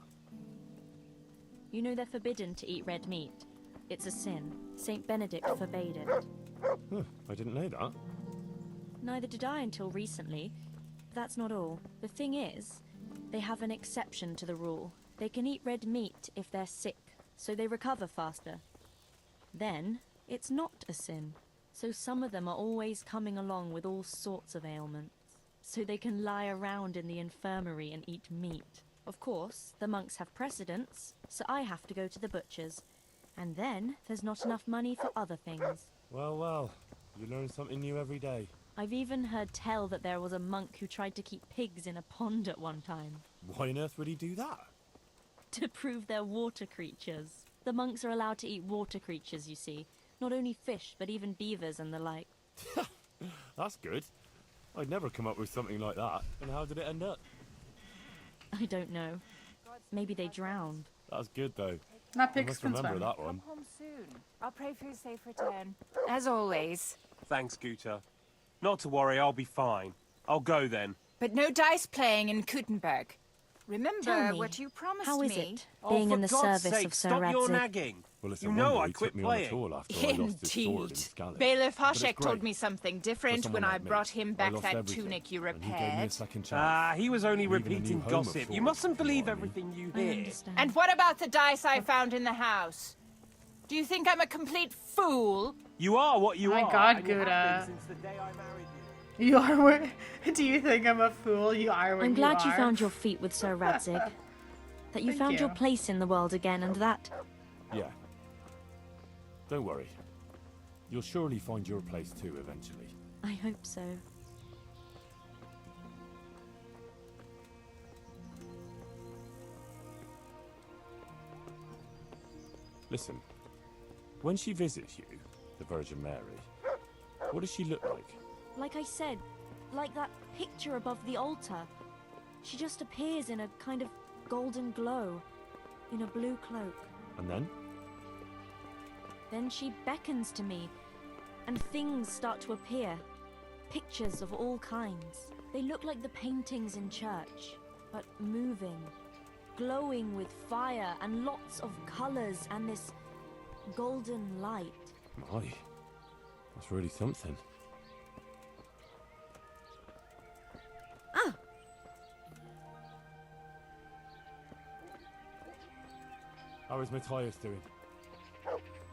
You know they're forbidden to eat red meat. It's a sin. Saint Benedict forbade it. Huh, I didn't know that. Neither did I until recently. But that's not all. The thing is, they have an exception to the rule. They can eat red meat if they're sick, so they recover faster. Then, it's not a sin. So some of them are always coming along with all sorts of ailments. So they can lie around in the infirmary and eat meat. Of course, the monks have precedence, so I have to go to the butcher's. And then, there's not enough money for other things. Well, well, you learn something new every day. I've even heard tell that there was a monk who tried to keep pigs in a pond at one time. Why on earth would he do that? To prove they're water creatures. The monks are allowed to eat water creatures, you see. Not only fish, but even beavers and the like. That's good. I'd never come up with something like that. And how did it end up? I don't know. Maybe they drowned. That's good, though. That I pig's must can remember swim. that one. Come home soon. I'll pray for your safe return. As always. Thanks, Guta. Not to worry, I'll be fine. I'll go then. But no dice playing in Kuttenberg. Remember Tell me, what you promised how is me. it, being in the for God's service sake, of Sir stop your Radzig? nagging. Well, it's You a know wonder I he quit took me on playing. at all after I lost his sword in Scala. Bailiff But it's Hoshek told great. me something For different someone when I like me, brought him I back lost that everything, tunic you and he gave me a repaired. second chance. Ah, he was only Even a new repeating home gossip. of You sorts, mustn't if you believe know what I mean. everything you I hear. understand. And what about the dice I found in the house? Do you think I'm a complete fool? You are what you My are. God, and you have Gouda. been since the day I married you. You are where... Do you think I'm a fool? You are what I'm glad you are. found your feet with Sir Radzig. That you Thank found you. your place in the world again, and that... Yeah. Don't worry. You'll surely find your place too, eventually. I hope so. Listen, when she visits you, the Virgin Mary, what does she look like? Like I said, like that picture above the altar. She just appears in a kind of golden glow, in a blue cloak. And then? Then she beckons to me, and things start to appear. Pictures of all kinds. They look like the paintings in church, but moving, glowing with fire and lots of colors and this golden light. My, that's really something. Ah! How is Matthias doing?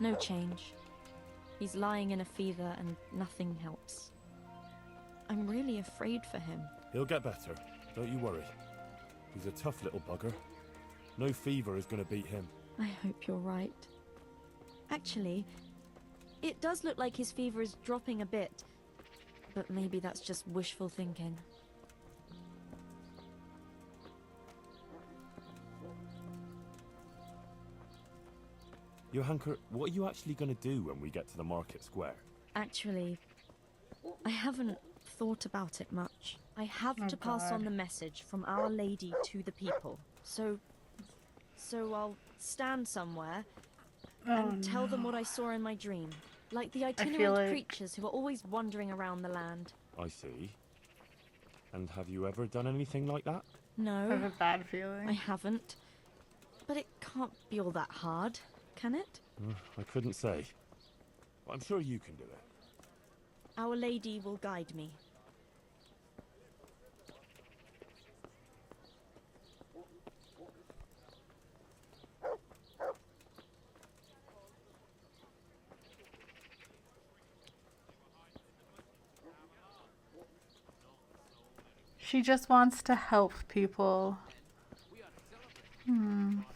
No change. He's lying in a fever and nothing helps. I'm really afraid for him. He'll get better. Don't you worry. He's a tough little bugger. No fever is going to beat him. I hope you're right. Actually, it does look like his fever is dropping a bit. But maybe that's just wishful thinking. Johanka, what are you actually going to do when we get to the market square? Actually, I haven't thought about it much. I have to pass on the message from Our Lady to the people. So I'll stand somewhere and tell them what I saw in my dream. Like the itinerant creatures who are always wandering around the land. I see. And have you ever done anything like that? No. I have a bad feeling. I haven't. But it can't be all that hard, can it? I couldn't say. I'm sure you can do it. Our Lady will guide me. She just wants to help people.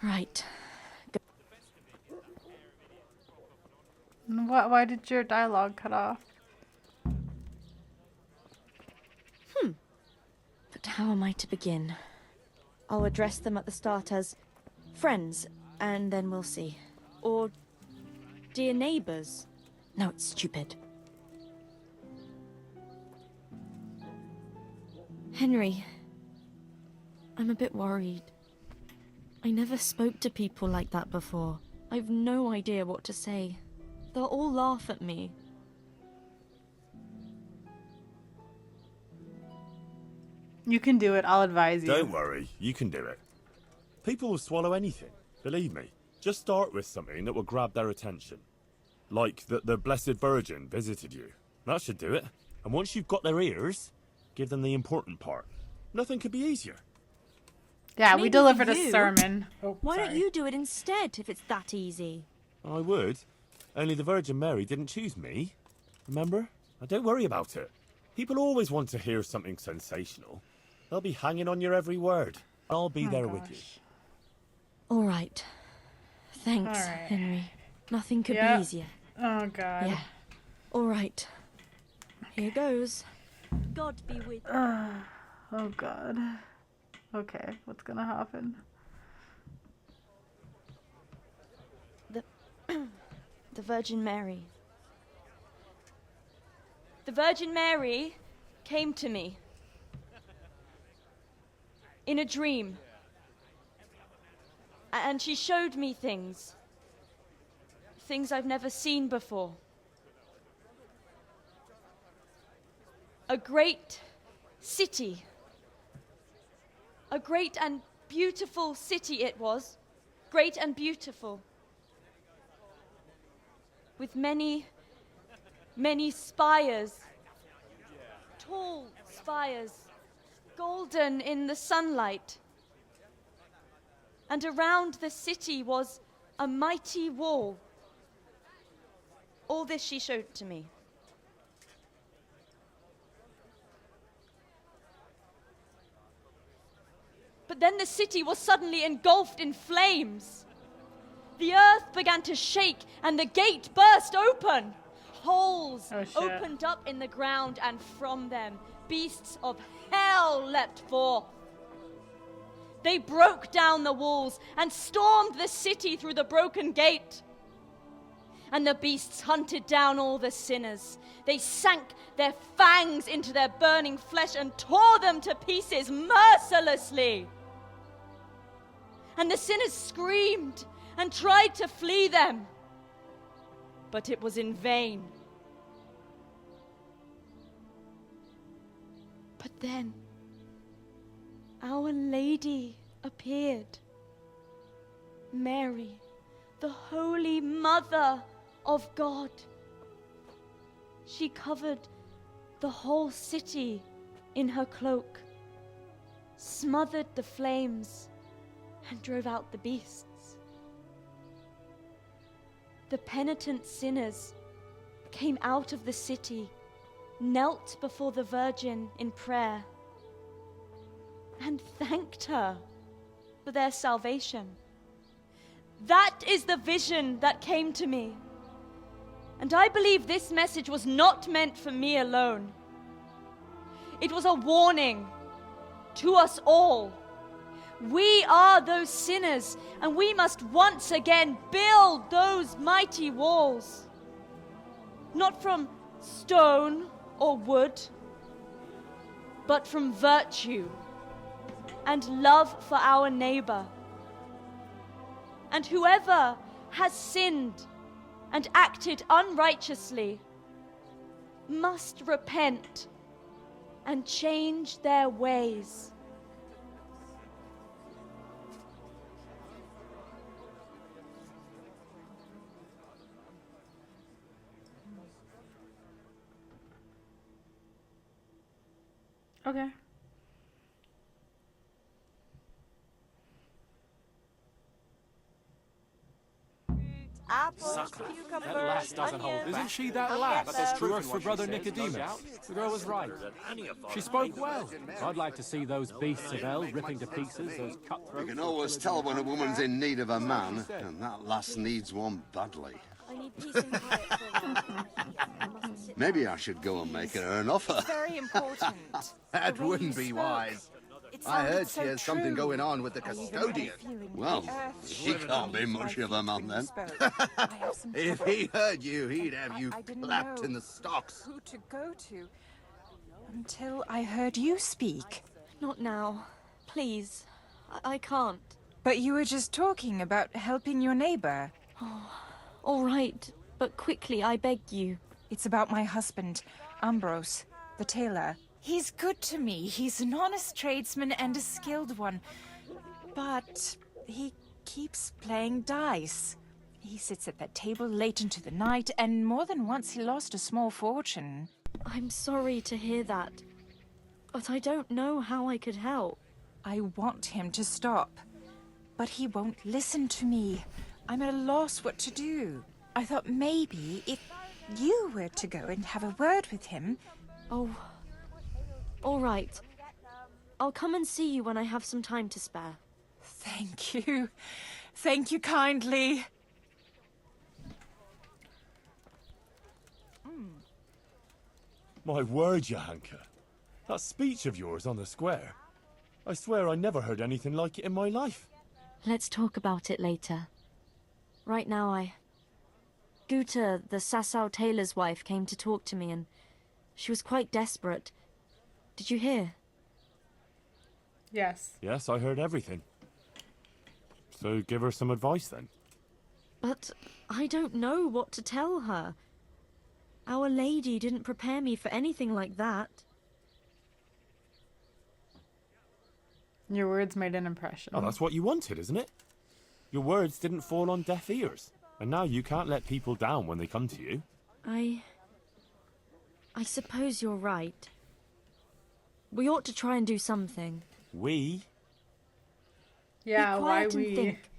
Right. Why did your dialogue cut off? But how am I to begin? I'll address them at the start as friends, and then we'll see. Or dear neighbors. No, it's stupid. Henry, I'm a bit worried. I never spoke to people like that before. I've no idea what to say. They'll all laugh at me. You can do it. I'll advise you. Don't worry. You can do it. People will swallow anything. Believe me. Just start with something that will grab their attention. Like that the Blessed Virgin visited you. That should do it. And once you've got their ears, give them the important part. Nothing could be easier. Yeah, Maybe we delivered a you. sermon. Why don't you do it instead, if it's that easy? I would. Only the Virgin Mary didn't choose me. Remember? Now don't worry about it. People always want to hear something sensational. They'll be hanging on your every word. I'll be there with you. All right. Thanks, All right. Henry. Nothing could Yeah. be easier. Oh, God. Yeah. All right. Here goes. God be with you. Oh, God. Okay, what's gonna happen? The Virgin Mary. The Virgin Mary came to me in a dream. And she showed me things. Things I've never seen before. A great city. A great and beautiful city it was. Great and beautiful. With many, many spires. Tall spires. Golden in the sunlight. And around the city was a mighty wall. All this she showed to me. But then the city was suddenly engulfed in flames. The earth began to shake and the gate burst open. Holes opened up in the ground, and from them beasts of hell leapt forth. They broke down the walls and stormed the city through the broken gate. And the beasts hunted down all the sinners. They sank their fangs into their burning flesh and tore them to pieces mercilessly. And the sinners screamed and tried to flee them, but it was in vain. But then Our Lady appeared. Mary, the Holy Mother of God. She covered the whole city in her cloak, smothered the flames, and drove out the beasts. The penitent sinners came out of the city, knelt before the Virgin in prayer, and thanked her for their salvation. That is the vision that came to me. And I believe this message was not meant for me alone. It was a warning to us all. We are those sinners, and we must once again build those mighty walls. Not from stone or wood, but from virtue and love for our neighbor. And whoever has sinned and acted unrighteously must repent and change their ways. Okay. Apples, Sucker. cucumbers, That lass doesn't hold onions. back. Isn't she that I'll lass? get But there's them. truth for Brother Nicodemus. The girl was right. She spoke well. I'd like to see those beasts of hell ripping to pieces, those cutthroats. You can always tell when a woman's in need of a man, and that lass needs one badly. I need peace and quiet for a while. Maybe I should go and make her an offer. It's very important. That The way wouldn't you be spoke. wise. It I sounded heard so she has something true. going on with the I even had a custodian. feeling Well, the earth he can't be much of a man then. If he heard you, he'd have you I didn't clapped know in the stocks. who to go to until I heard you speak. Not now. Please. I can't. But you were just talking about helping your neighbor. All right, but quickly, I beg you. It's about my husband, Ambrose, the tailor. He's good to me. He's an honest tradesman and a skilled one. But he keeps playing dice. He sits at that table late into the night, and more than once he lost a small fortune. I'm sorry to hear that, but I don't know how I could help. I want him to stop, but he won't listen to me. I'm at a loss what to do. I thought maybe if you were to go and have a word with him... Oh, all right. I'll come and see you when I have some time to spare. Thank you. Thank you kindly. My word, Johanka. That speech of yours on the square. I swear I never heard anything like it in my life. Let's talk about it later. Right now, Guta, the Sasau tailor's wife, came to talk to me, and she was quite desperate. Did you hear? Yes. Yes, I heard everything. So give her some advice then. But I don't know what to tell her. Our Lady didn't prepare me for anything like that. Your words made an impression. Oh, that's what you wanted, isn't it? Your words didn't fall on deaf ears. And now you can't let people down when they come to you. I suppose you're right. We ought to try and do something. We? Yeah, Be why quiet and we? think.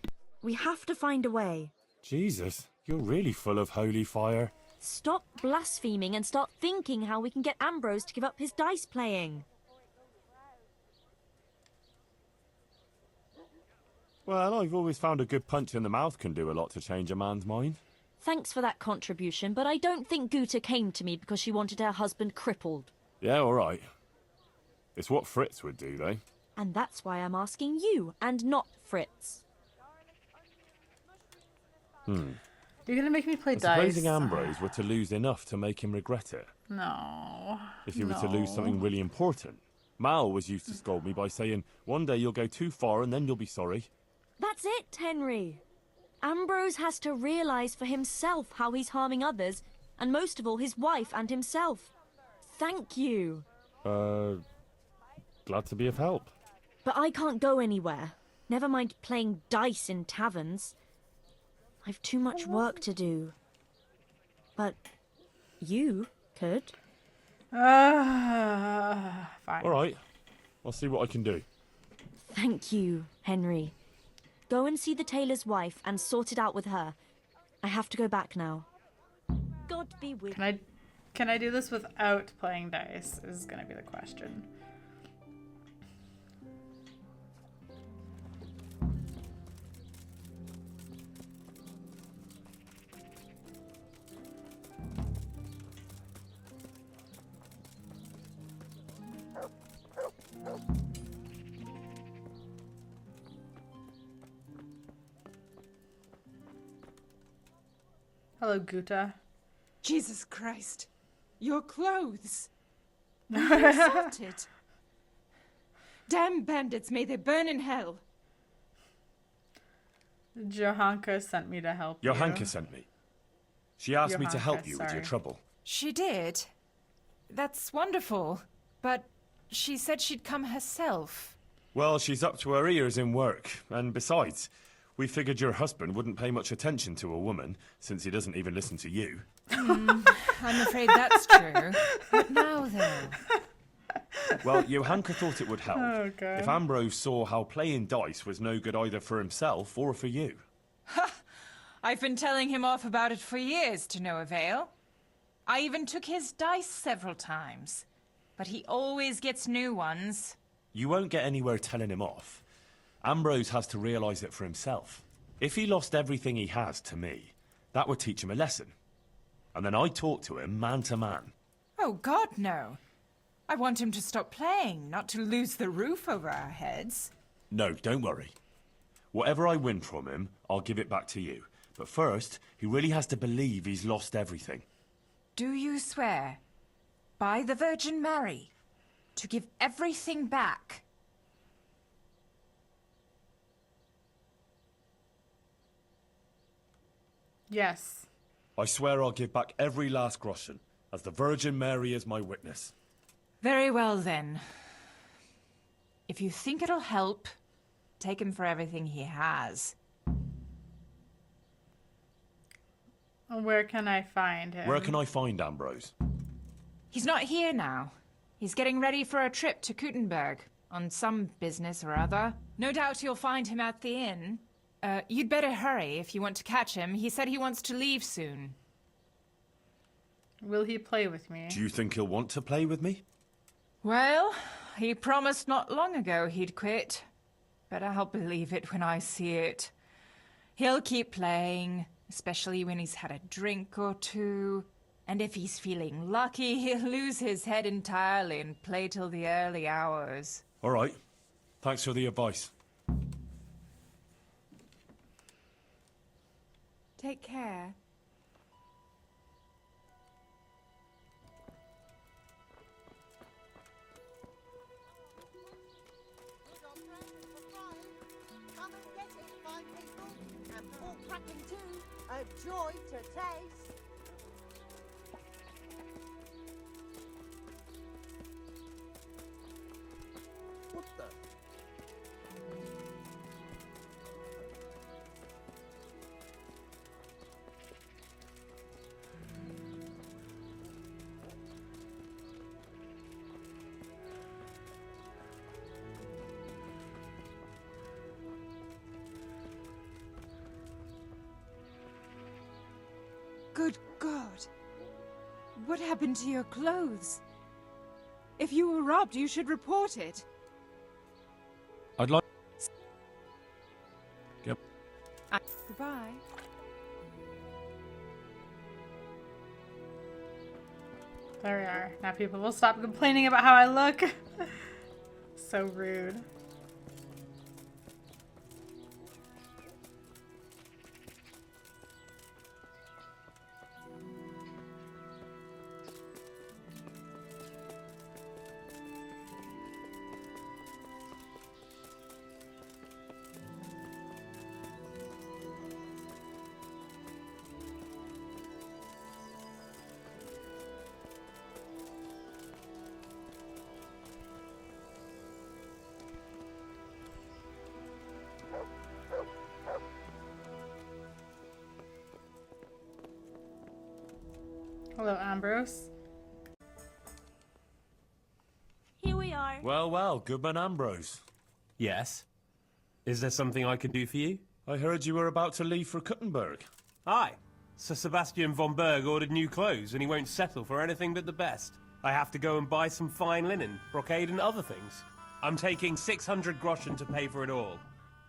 We have to find a way. Jesus, you're really full of holy fire. Stop blaspheming and start thinking how we can get Ambrose to give up his dice playing. Well, I've always found a good punch in the mouth can do a lot to change a man's mind. Thanks for that contribution, but I don't think Guta came to me because she wanted her husband crippled. Yeah, all right. It's what Fritz would do, though. And that's why I'm asking you, and not Fritz. You're gonna make me play And dice. supposing Ambrose were to lose enough to make him regret it. No. If he were to lose something really important. Mal was used to scold me by saying, one day you'll go too far and then you'll be sorry. That's it, Henry. Ambrose has to realise for himself how he's harming others, and most of all, his wife and himself. Thank you. Glad to be of help. But I can't go anywhere. Never mind playing dice in taverns. I've too much work to do. But you could. Fine. All right. I'll see what I can do. Thank you, Henry. Go and see the tailor's wife and sort it out with her. I have to go back now. Go Lord be with Can I do this without playing dice? Is gonna be the question. Hello, Guta. Jesus Christ. Your clothes. You're assaulted. Damn bandits, may they burn in hell. Johanka sent me to help you. Johanka sent me. She asked me to Johanka, help you with your sorry. trouble. She did. That's wonderful. But she said she'd come herself. Well, she's up to her ears in work. And besides, we figured your husband wouldn't pay much attention to a woman, since he doesn't even listen to you. I'm afraid that's true. What now, though? Well, Johanka thought it would help Oh, God. if Ambrose saw how playing dice was no good either for himself or for you. I've been telling him off about it for years to no avail. I even took his dice several times. But he always gets new ones. You won't get anywhere telling him off. Ambrose has to realise it for himself. If he lost everything he has to me, that would teach him a lesson. And then I'd talk to him man to man. Oh, God, no. I want him to stop playing, not to lose the roof over our heads. No, don't worry. Whatever I win from him, I'll give it back to you. But first, he really has to believe he's lost everything. Do you swear, by the Virgin Mary, to give everything back? Yes. I swear I'll give back every last groschen, as the Virgin Mary is my witness. Very well, then. If you think it'll help, take him for everything he has. Where can I find him? Where can I find Ambrose? He's not here now. He's getting ready for a trip to Kuttenberg, on some business or other. No doubt you'll find him at the inn. You'd better hurry if you want to catch him. He said he wants to leave soon. Will he play with me? Do you think he'll want to play with me? Well, he promised not long ago he'd quit. But I'll believe it when I see it. He'll keep playing, especially when he's had a drink or two. And if he's feeling lucky, he'll lose his head entirely and play till the early hours. All right. Thanks for the advice. Take care. Come and get it, fine people. And pork cracking too. A joy to taste. What the? Good God. What happened to your clothes? If you were robbed, you should report it. I'd like... Yep. Goodbye. There we are. Now people will stop complaining about how I look. So rude. Hello, Ambrose. Here we are. Well, well, Goodman Ambrose. Yes? Is there something I can do for you? I heard you were about to leave for Kuttenberg. Aye. Sir Sebastian von Berg ordered new clothes, and he won't settle for anything but the best. I have to go and buy some fine linen, brocade, and other things. I'm taking 600 groschen to pay for it all.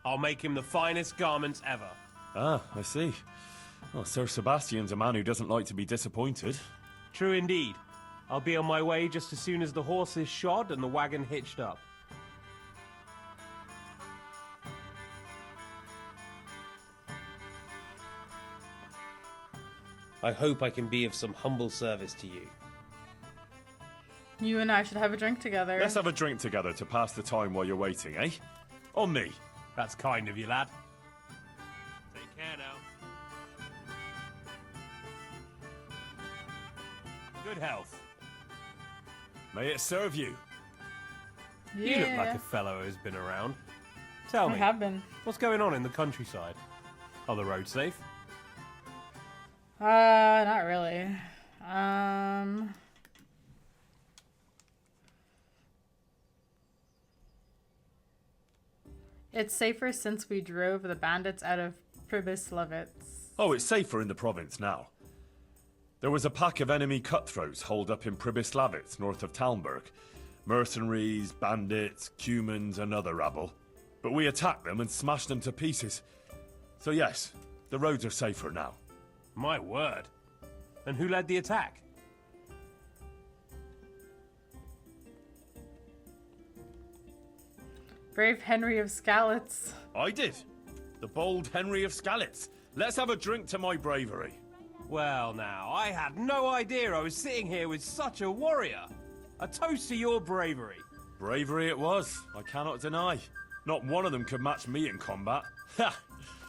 I'll make him the finest garments ever. Ah, I see. Well, Sir Sebastian's a man who doesn't like to be disappointed. True indeed. I'll be on my way just as soon as the horse is shod and the wagon hitched up. I hope I can be of some humble service to you. You and I should have a drink together. Let's have a drink together to pass the time while you're waiting, eh? On me. That's kind of you, lad. Take care now. Good health. May it serve you. Yeah. You look like a fellow who's been around. Tell me, I have been. what's going on in the countryside? Are the roads safe? Not really. It's safer since we drove the bandits out of Pribyslavitz. Oh, it's safer in the province now. There was a pack of enemy cutthroats holed up in Pribyslavitz, north of Talmberg. Mercenaries, bandits, cumans, and other rabble. But we attacked them and smashed them to pieces. So yes, the roads are safer now. My word. And who led the attack? Brave Henry of Skalitz. I did. The bold Henry of Skalitz. Let's have a drink to my bravery. Well now, I had no idea I was sitting here with such a warrior. A toast to your bravery. Bravery it was, I cannot deny. Not one of them could match me in combat. Ha!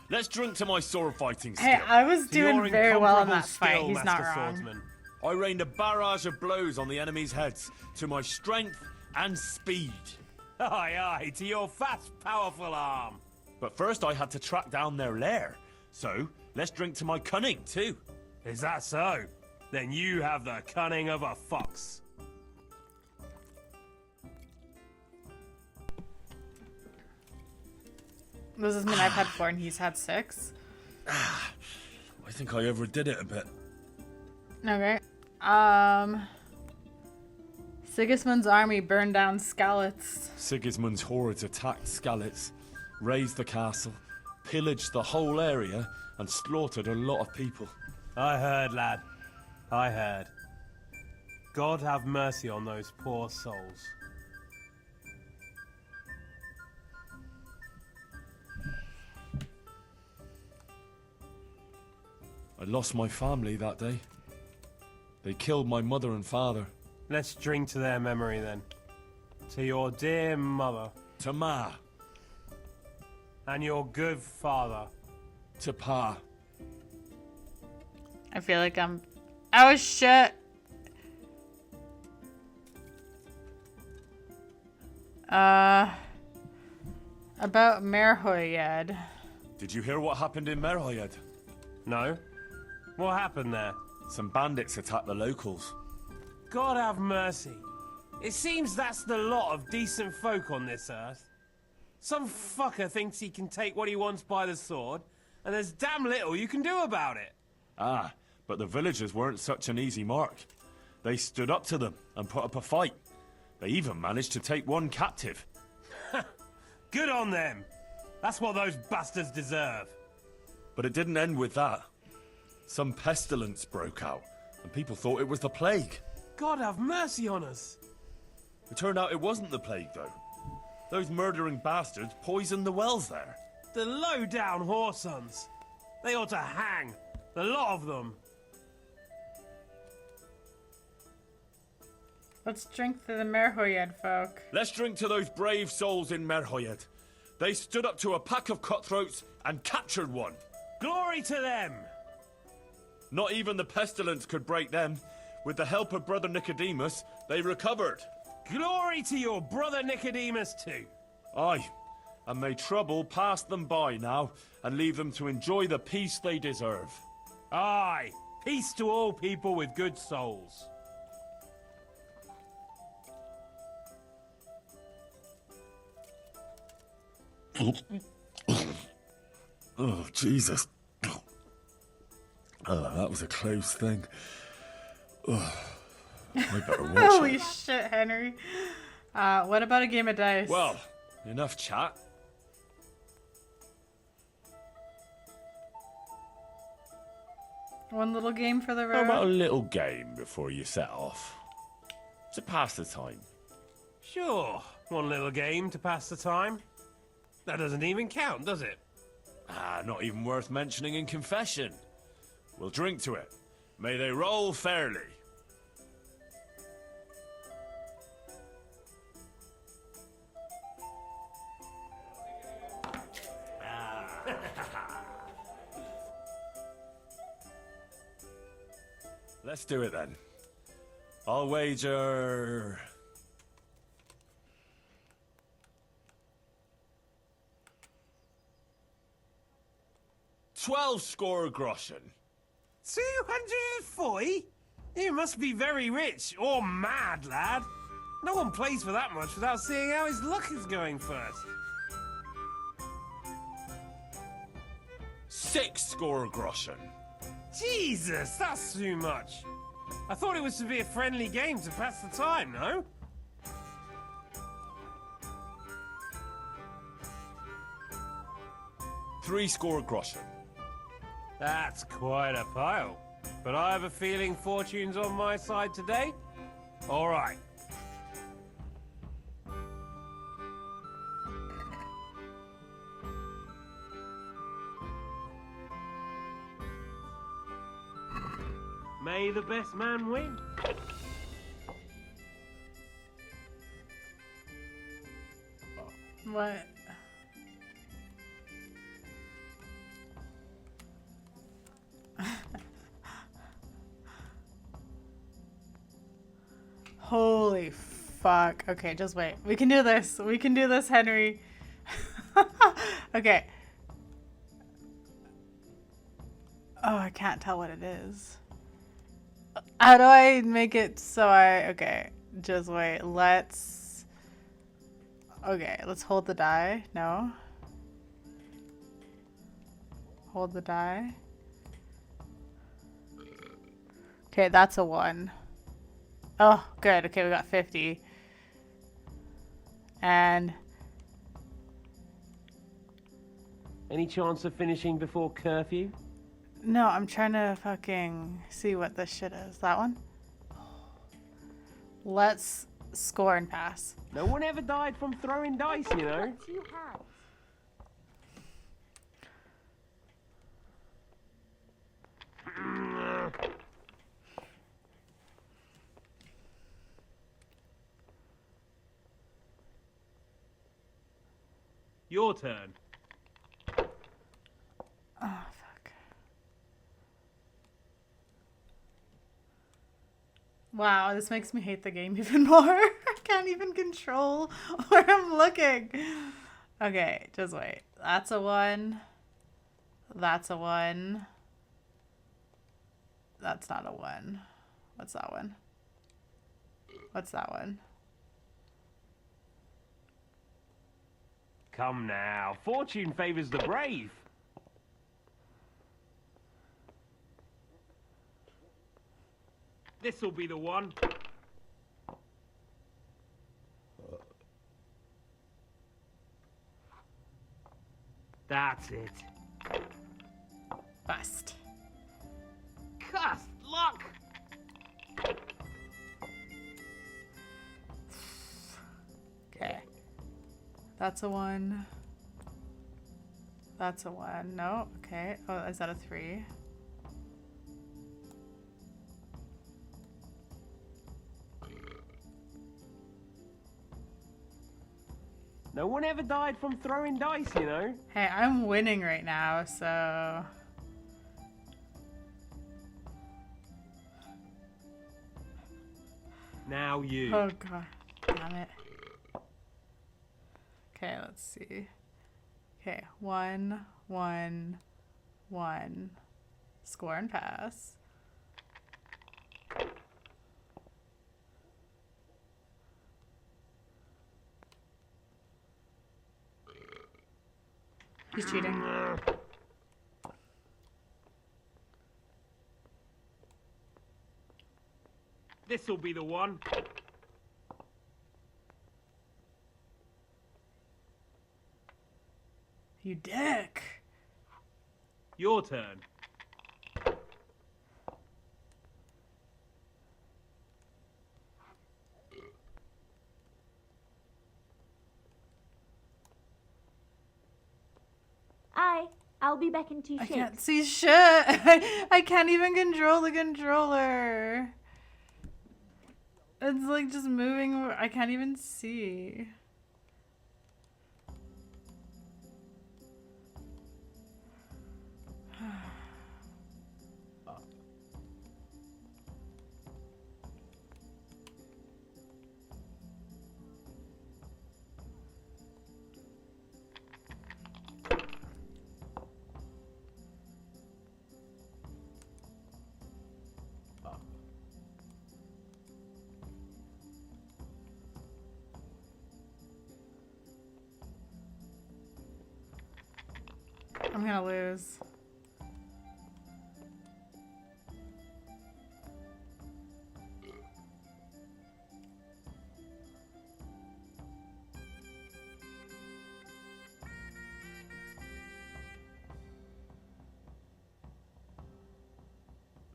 Let's drink to my sword fighting skill. Hey, I was To your doing very well in incomparable that fight. skill, He's not Master wrong. Swordsman. I rained a barrage of blows on the enemy's heads to my strength and speed. Aye, aye, to your fast, powerful arm. But first I had to track down their lair. So, let's drink to my cunning, too. Is that so? Then you have the cunning of a fox. Does this mean I've had 4 and he's had 6? I think I overdid it a bit. Okay. Sigismund's army burned down Skalitz. Sigismund's hordes attacked Skalitz, razed the castle, pillaged the whole area, and slaughtered a lot of people. I heard, lad. I heard. God have mercy on those poor souls. I lost my family that day. They killed my mother and father. Let's drink to their memory then. To your dear mother. To Ma. And your good father. To Pa. I feel like I'm... Oh, shit! About Merhoyed. Did you hear what happened in Merhoyed? No. What happened there? Some bandits attacked the locals. God have mercy. It seems that's the lot of decent folk on this earth. Some fucker thinks he can take what he wants by the sword, and there's damn little you can do about it. Ah, but the villagers weren't such an easy mark. They stood up to them and put up a fight. They even managed to take one captive. Good on them. That's what those bastards deserve. But it didn't end with that. Some pestilence broke out, and people thought it was the plague. God have mercy on us. It turned out it wasn't the plague, though. Those murdering bastards poisoned the wells there. The low-down whoresons. They ought to hang. The lot of them. Let's drink to the Merhoyed folk. Let's drink to those brave souls in Merhoyed. They stood up to a pack of cutthroats and captured one. Glory to them! Not even the pestilence could break them. With the help of Brother Nicodemus, they recovered. Glory to your brother Nicodemus too. Aye, and may trouble pass them by now and leave them to enjoy the peace they deserve. Aye, peace to all people with good souls. Oh, Jesus. Oh, that was a close thing. Ugh. I better watch Holy it. shit, Henry. What about a game of dice? Well, enough chat. One little game for the How about a road. little game before you set off? To pass the time. Sure, one little game to pass the time. That doesn't even count, does it? Ah, not even worth mentioning in confession. We'll drink to it. May they roll fairly. Let's do it then. I'll wager... 12 score groschen. 240? You must be very rich or mad, lad. No one plays for that much without seeing how his luck is going first. 6 score groschen. Jesus, that's too much. I thought it was to be a friendly game to pass the time, no? Three score groschen. That's quite a pile. But I have a feeling fortune's on my side today. All right. May the best man win. What? Holy fuck. Okay, just wait. We can do this. We can do this, Henry. Okay. Oh, I can't tell what it is. How do I make it so okay, just wait. Let's hold the die. No. Hold the die. Okay, that's a 1. Oh, good. Okay, we got 50. And Any chance of finishing before curfew? no, I'm trying to fucking see what this shit is. That one? Let's score and pass. No one ever died from throwing dice, you know. Your turn. Oh, fuck. Wow, this makes me hate the game even more. I can't even control where I'm looking. Okay, just wait. That's a 1. That's a 1. That's not a 1. What's that one? What's that one? Come now, fortune favors the brave. This'll be the one. That's it. Bust. Cussed luck. Okay. That's a 1. That's a 1. No. Okay. Oh, is that a 3? No one ever died from throwing dice, you know. Hey, I'm winning right now, so... Now you. Oh, God. Damn it. Okay, let's see. Okay, 1, 1, 1. Score and pass. He's cheating. This'll be the one. You dick. Your turn. I'll be back in 2 I shakes. can't see shit. I can't even control the controller. It's like just moving. I can't even see. I'm gonna lose.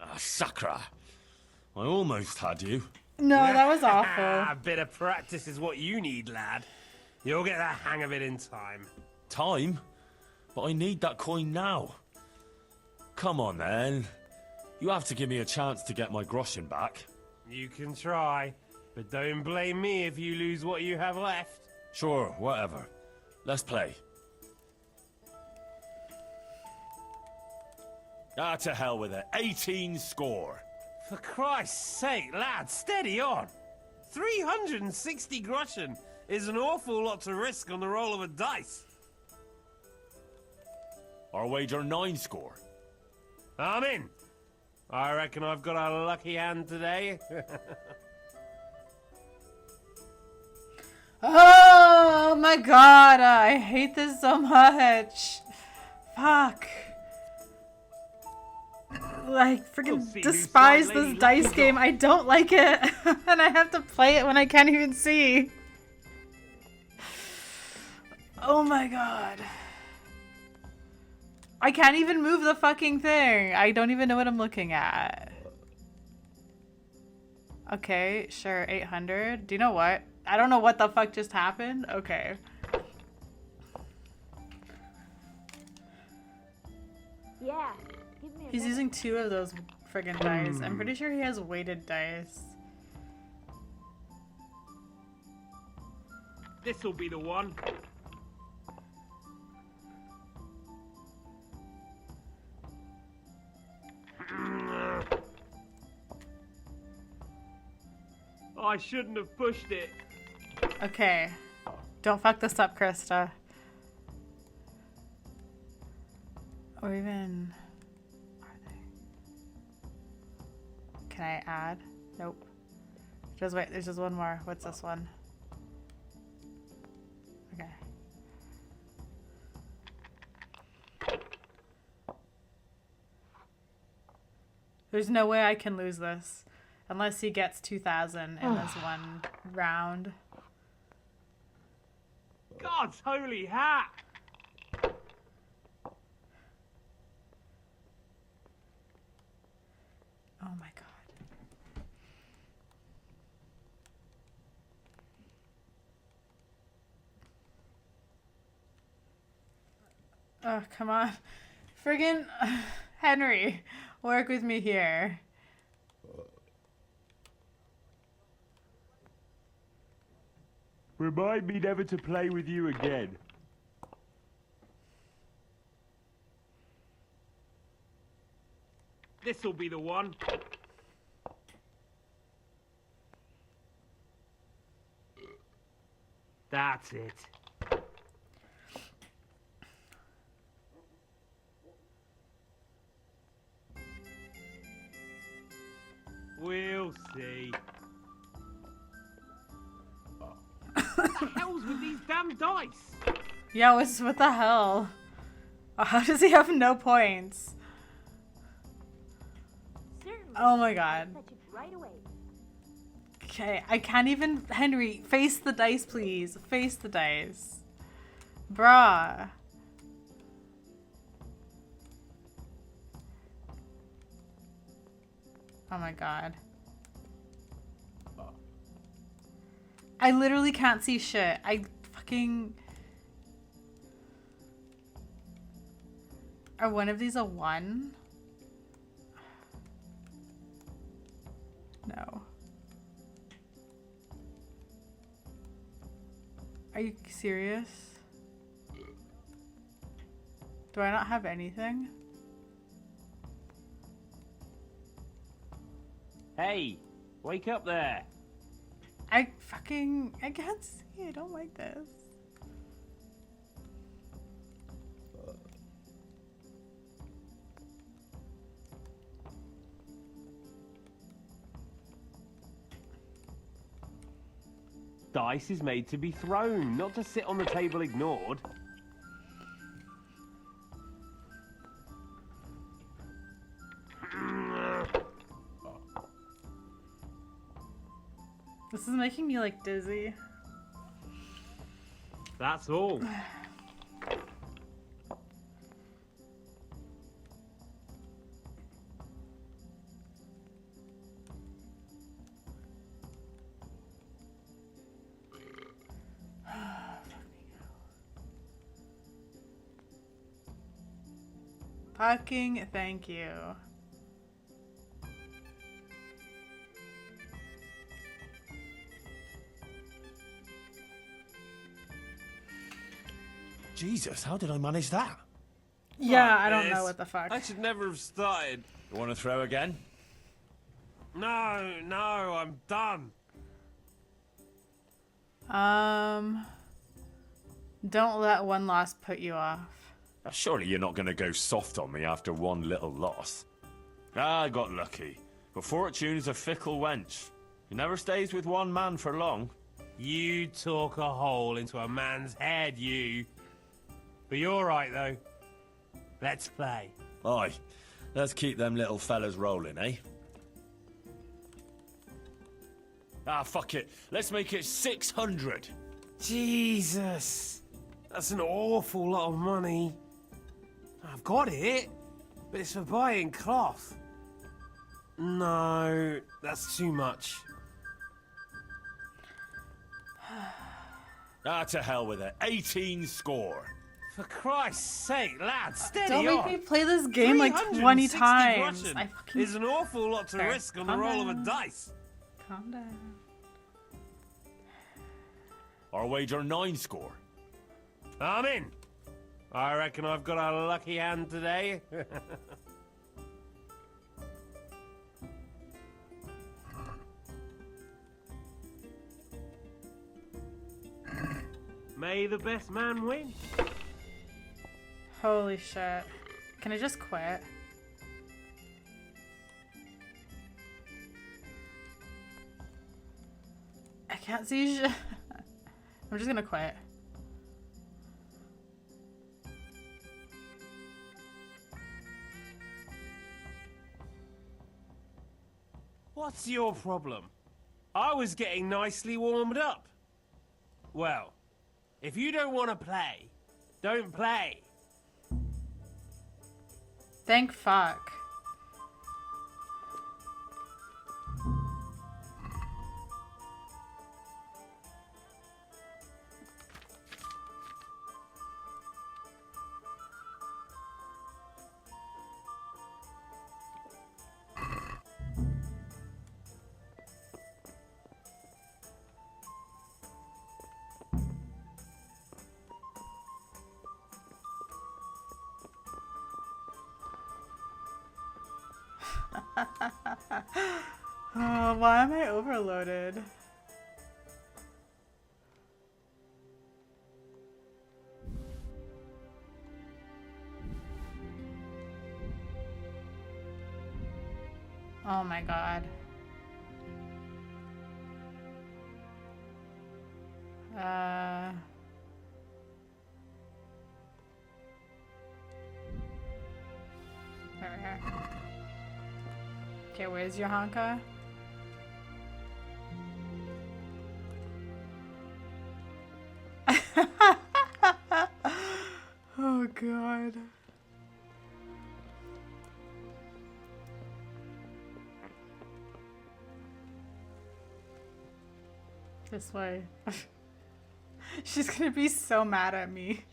Ah, Sakra. I almost had you. No, that was awful. A bit of practice is what you need, lad. You'll get the hang of it in time. Time? But I need that coin now. Come on, then. You have to give me a chance to get my groschen back. You can try, but don't blame me if you lose what you have left. Sure, whatever. Let's play. Ah, to hell with it. 18 score. For Christ's sake, lad, steady on. 360 groschen is an awful lot to risk on the roll of a dice. Our wager 9 score. I'm in. I reckon I've got a lucky hand today. Oh my god, I hate this so much. Fuck. Like, freaking despise this dice game. I don't like it. And I have to play it when I can't even see. Oh my god. I can't even move the fucking thing. I don't even know what I'm looking at. Okay, sure, 800. Do you know what? I don't know what the fuck just happened. Okay. Yeah. Give me a He's minute. using 2 of those friggin' dice. I'm pretty sure he has weighted dice. This'll be the one. I shouldn't have pushed it. Okay. Don't fuck this up, Krista. Or even... Are they? Can I add? Nope. Just wait, there's just one more. What's this one? Okay. There's no way I can lose this. Unless he gets 2,000 in this one round. God's holy hat! Oh my god. Oh, come on. Friggin' Henry, work with me here. Remind me never to play with you again. This'll be the one. That's it. We'll see. What the hell's with these damn dice? Yeah, what the hell? How does he have no points? Certainly. Oh my god. Fetch it right away. Okay, I can't even... Henry, face the dice, please. Face the dice. Bruh. Oh my god. I literally can't see shit. I fucking... Are one of these a 1? No. Are you serious? Do I not have anything? Hey, wake up there. I can't see. I don't like this. Dice is made to be thrown, not to sit on the table ignored. This is making me like dizzy. That's all. Fucking thank you. Jesus, how did I manage that? Yeah, I don't know what the fuck. I should never have started. You want to throw again? No, I'm done. Don't let one loss put you off. Surely you're not going to go soft on me after one little loss. I got lucky. But fortune is a fickle wench. It never stays with one man for long. You talk a hole into a man's head, you. But you're right, though. Let's play. Aye. Let's keep them little fellas rolling, eh? Ah, fuck it. Let's make it 600. Jesus. That's an awful lot of money. I've got it, but it's for buying cloth. No, that's too much. Ah, to hell with it. 18 score. For Christ's sake, lad, steady Don't on. make me play this game like 20 times. I fucking... is an awful lot to risk on the roll of a dice. Calm down. Our wager 9 score. I'm in. I reckon I've got a lucky hand today. May the best man win. Holy shit. Can I just quit? I can't see shit. I'm just gonna quit. What's your problem? I was getting nicely warmed up. Well, if you don't want to play, don't play. Thank fuck. Oh, why am I overloaded? Oh my god. There we are. Okay, where's Johanka? This way. She's gonna be so mad at me.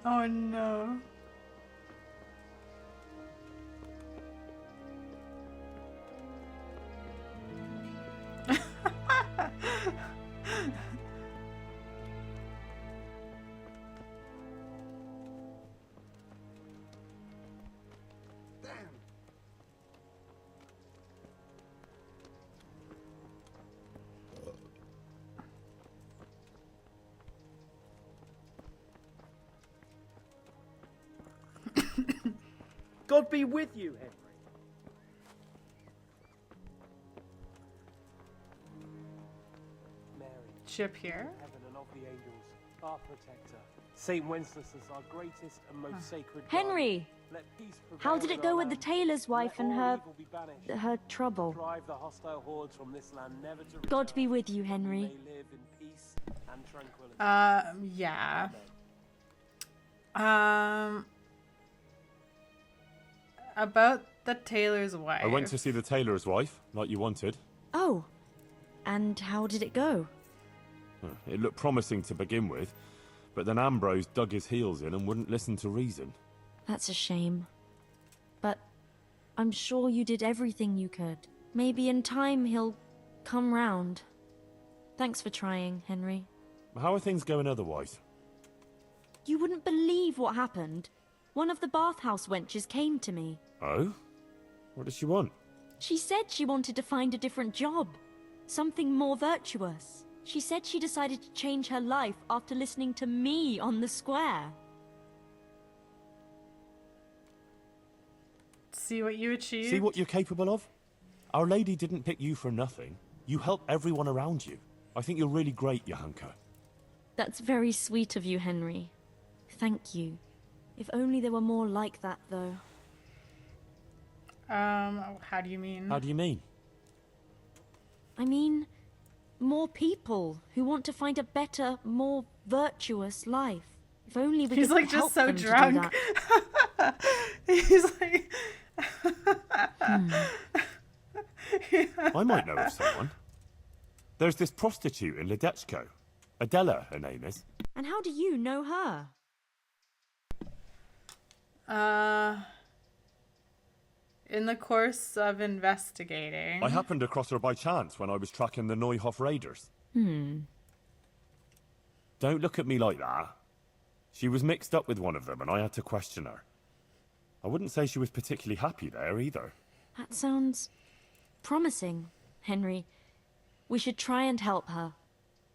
Oh no. God be with you, Henry. Mary, Ship here? heaven and of the angels, our protector. Saint Wenceslas, our greatest and most sacred Henry! Let peace How prevail did in it go our with the land. tailor's wife Let and all her... evil be banished. her trouble? Drive the hostile hordes from this land, never to return. God be with you, We Henry. may live in peace and tranquility. Yeah. About the tailor's wife. I went to see the tailor's wife, like you wanted. Oh. And how did it go? It looked promising to begin with, but then Ambrose dug his heels in and wouldn't listen to reason. That's a shame. But I'm sure you did everything you could. Maybe in time he'll come round. Thanks for trying, Henry. How are things going otherwise? You wouldn't believe what happened. One of the bathhouse wenches came to me. Oh? What does she want? She said she wanted to find a different job. Something more virtuous. She said she decided to change her life after listening to me on the square. See what you achieved? See what you're capable of? Our Lady didn't pick you for nothing. You help everyone around you. I think you're really great, Johanka. That's very sweet of you, Henry. Thank you. If only there were more like that, though. How do you mean? How do you mean? I mean, more people who want to find a better, more virtuous life. If only we He's could like help just so them to do drunk. that. He's like. I might know of someone. There's this prostitute in Ledechko. Adela, her name is. And how do you know her? In the course of investigating. I happened across her by chance when I was tracking the Neuhof raiders. Don't look at me like that. She was mixed up with one of them and I had to question her. I wouldn't say she was particularly happy there either. That sounds promising, Henry. We should try and help her.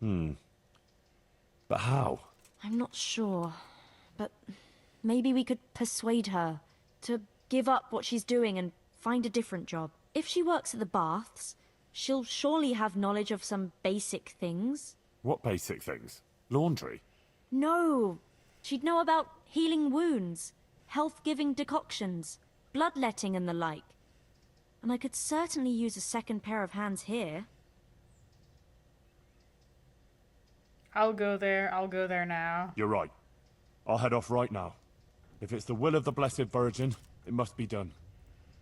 But how? I'm not sure, but maybe we could persuade her to give up what she's doing and find a different job. If she works at the baths, she'll surely have knowledge of some basic things. What basic things? Laundry? No, she'd know about healing wounds, health-giving decoctions, bloodletting and the like. And I could certainly use a second pair of hands here. I'll go there. I'll go there now. You're right. I'll head off right now. If it's the will of the Blessed Virgin, it must be done.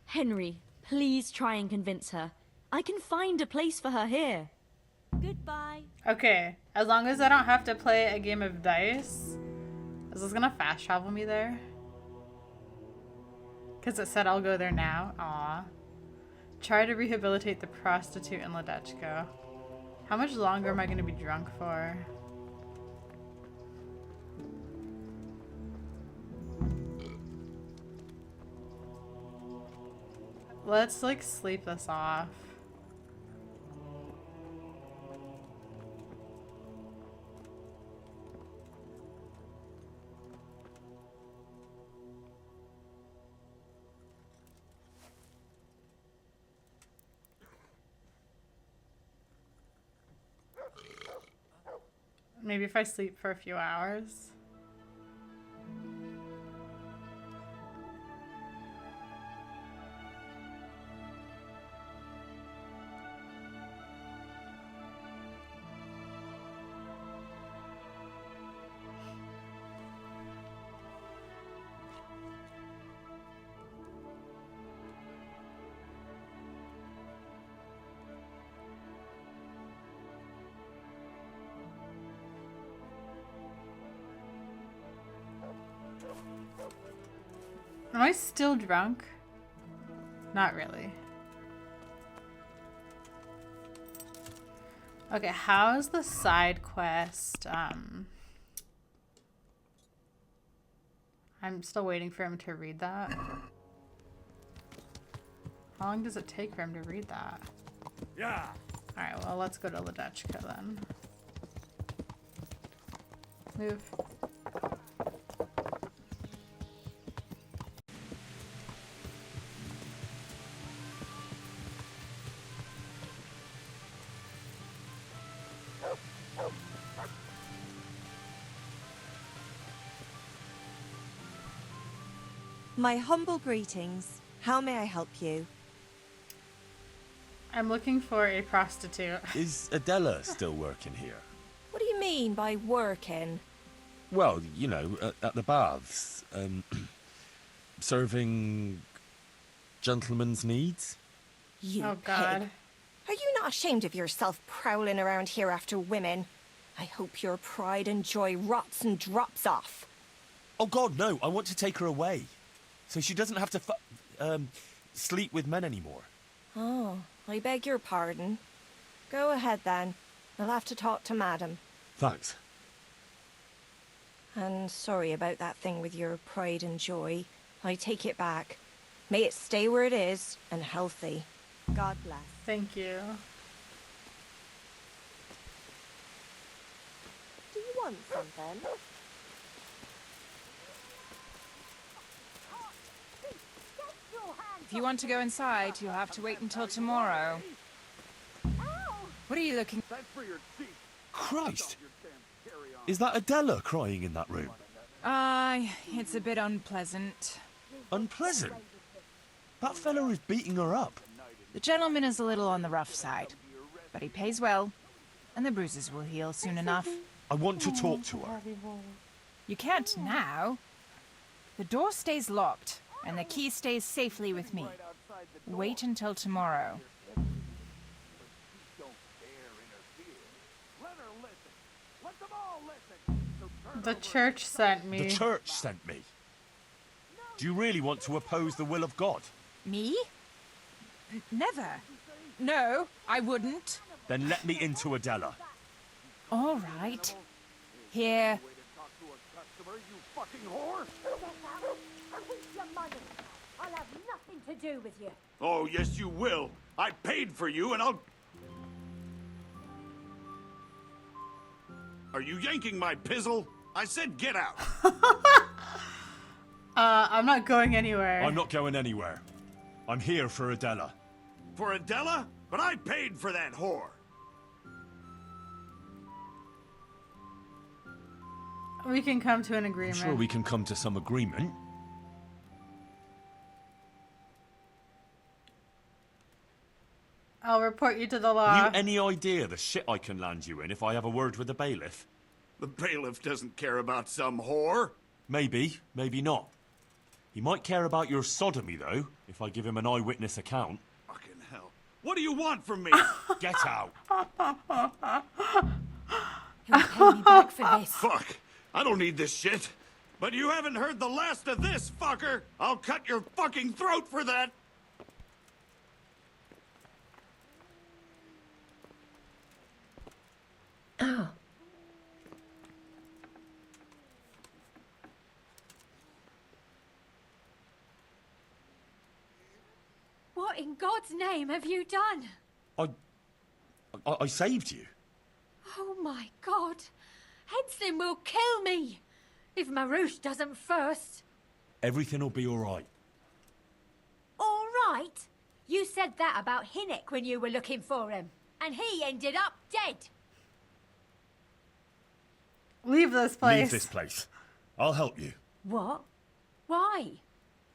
Henry, please try and convince her. I can find a place for her here. Goodbye. Okay, as long as I don't have to play a game of dice. Is this gonna fast travel me there? Because it said I'll go there now. Aw. Try to rehabilitate the prostitute in Ledechko. How much longer am I gonna be drunk for? Let's like sleep this off. Maybe if I sleep for a few hours. Am I still drunk? Not really. Okay, how's the side quest? I'm still waiting for him to read that. How long does it take for him to read that? Yeah. Alright, well, let's go to Ledechka then. Move. My humble greetings. How may I help you? I'm looking for a prostitute. Is Adela still working here? What do you mean by working? Well, you know, at the baths. Serving gentlemen's needs? You Oh, God. pig. Are you not ashamed of yourself prowling around here after women? I hope your pride and joy rots and drops off. Oh, God, no. I want to take her away. So she doesn't have to sleep with men anymore. Oh, I beg your pardon. Go ahead then. I'll have to talk to Madam. Thanks. And sorry about that thing with your pride and joy. I take it back. May it stay where it is and healthy. God bless. Thank you. Do you want something? If you want to go inside, you'll have to wait until tomorrow. What are you looking... Christ! Is that Adela crying in that room? It's a bit unpleasant. Unpleasant? That fella is beating her up. The gentleman is a little on the rough side, but he pays well, and the bruises will heal soon enough. I want to talk to her. You can't now. The door stays locked, and the key stays safely with me. Wait until tomorrow. The church sent me. The church sent me. Do you really want to oppose the will of God? Me? Never. No, I wouldn't. Then let me into Adela. All right. Here. I'll have nothing to do with you. Oh, yes, you will. I paid for you, and I'll... Are you yanking my pizzle? I said get out. I'm not going anywhere. I'm not going anywhere. I'm here for Adela. For Adela? But I paid for that whore. We can come to an agreement. I'm sure we can come to some agreement. I'll report you to the law. Have you any idea the shit I can land you in if I have a word with the bailiff? The bailiff doesn't care about some whore. Maybe, maybe not. He might care about your sodomy, though, if I give him an eyewitness account. Fucking hell. What do you want from me? Get out. You'll pay me back for this. Fuck. I don't need this shit. But you haven't heard the last of this, fucker. I'll cut your fucking throat for that. Oh. What in God's name have you done? I saved you. Oh my God. Henson will kill me. If Marouche doesn't first. Everything will be all right. All right? You said that about Hinnock when you were looking for him. And he ended up dead. Leave this place. Leave this place. I'll help you. What? Why?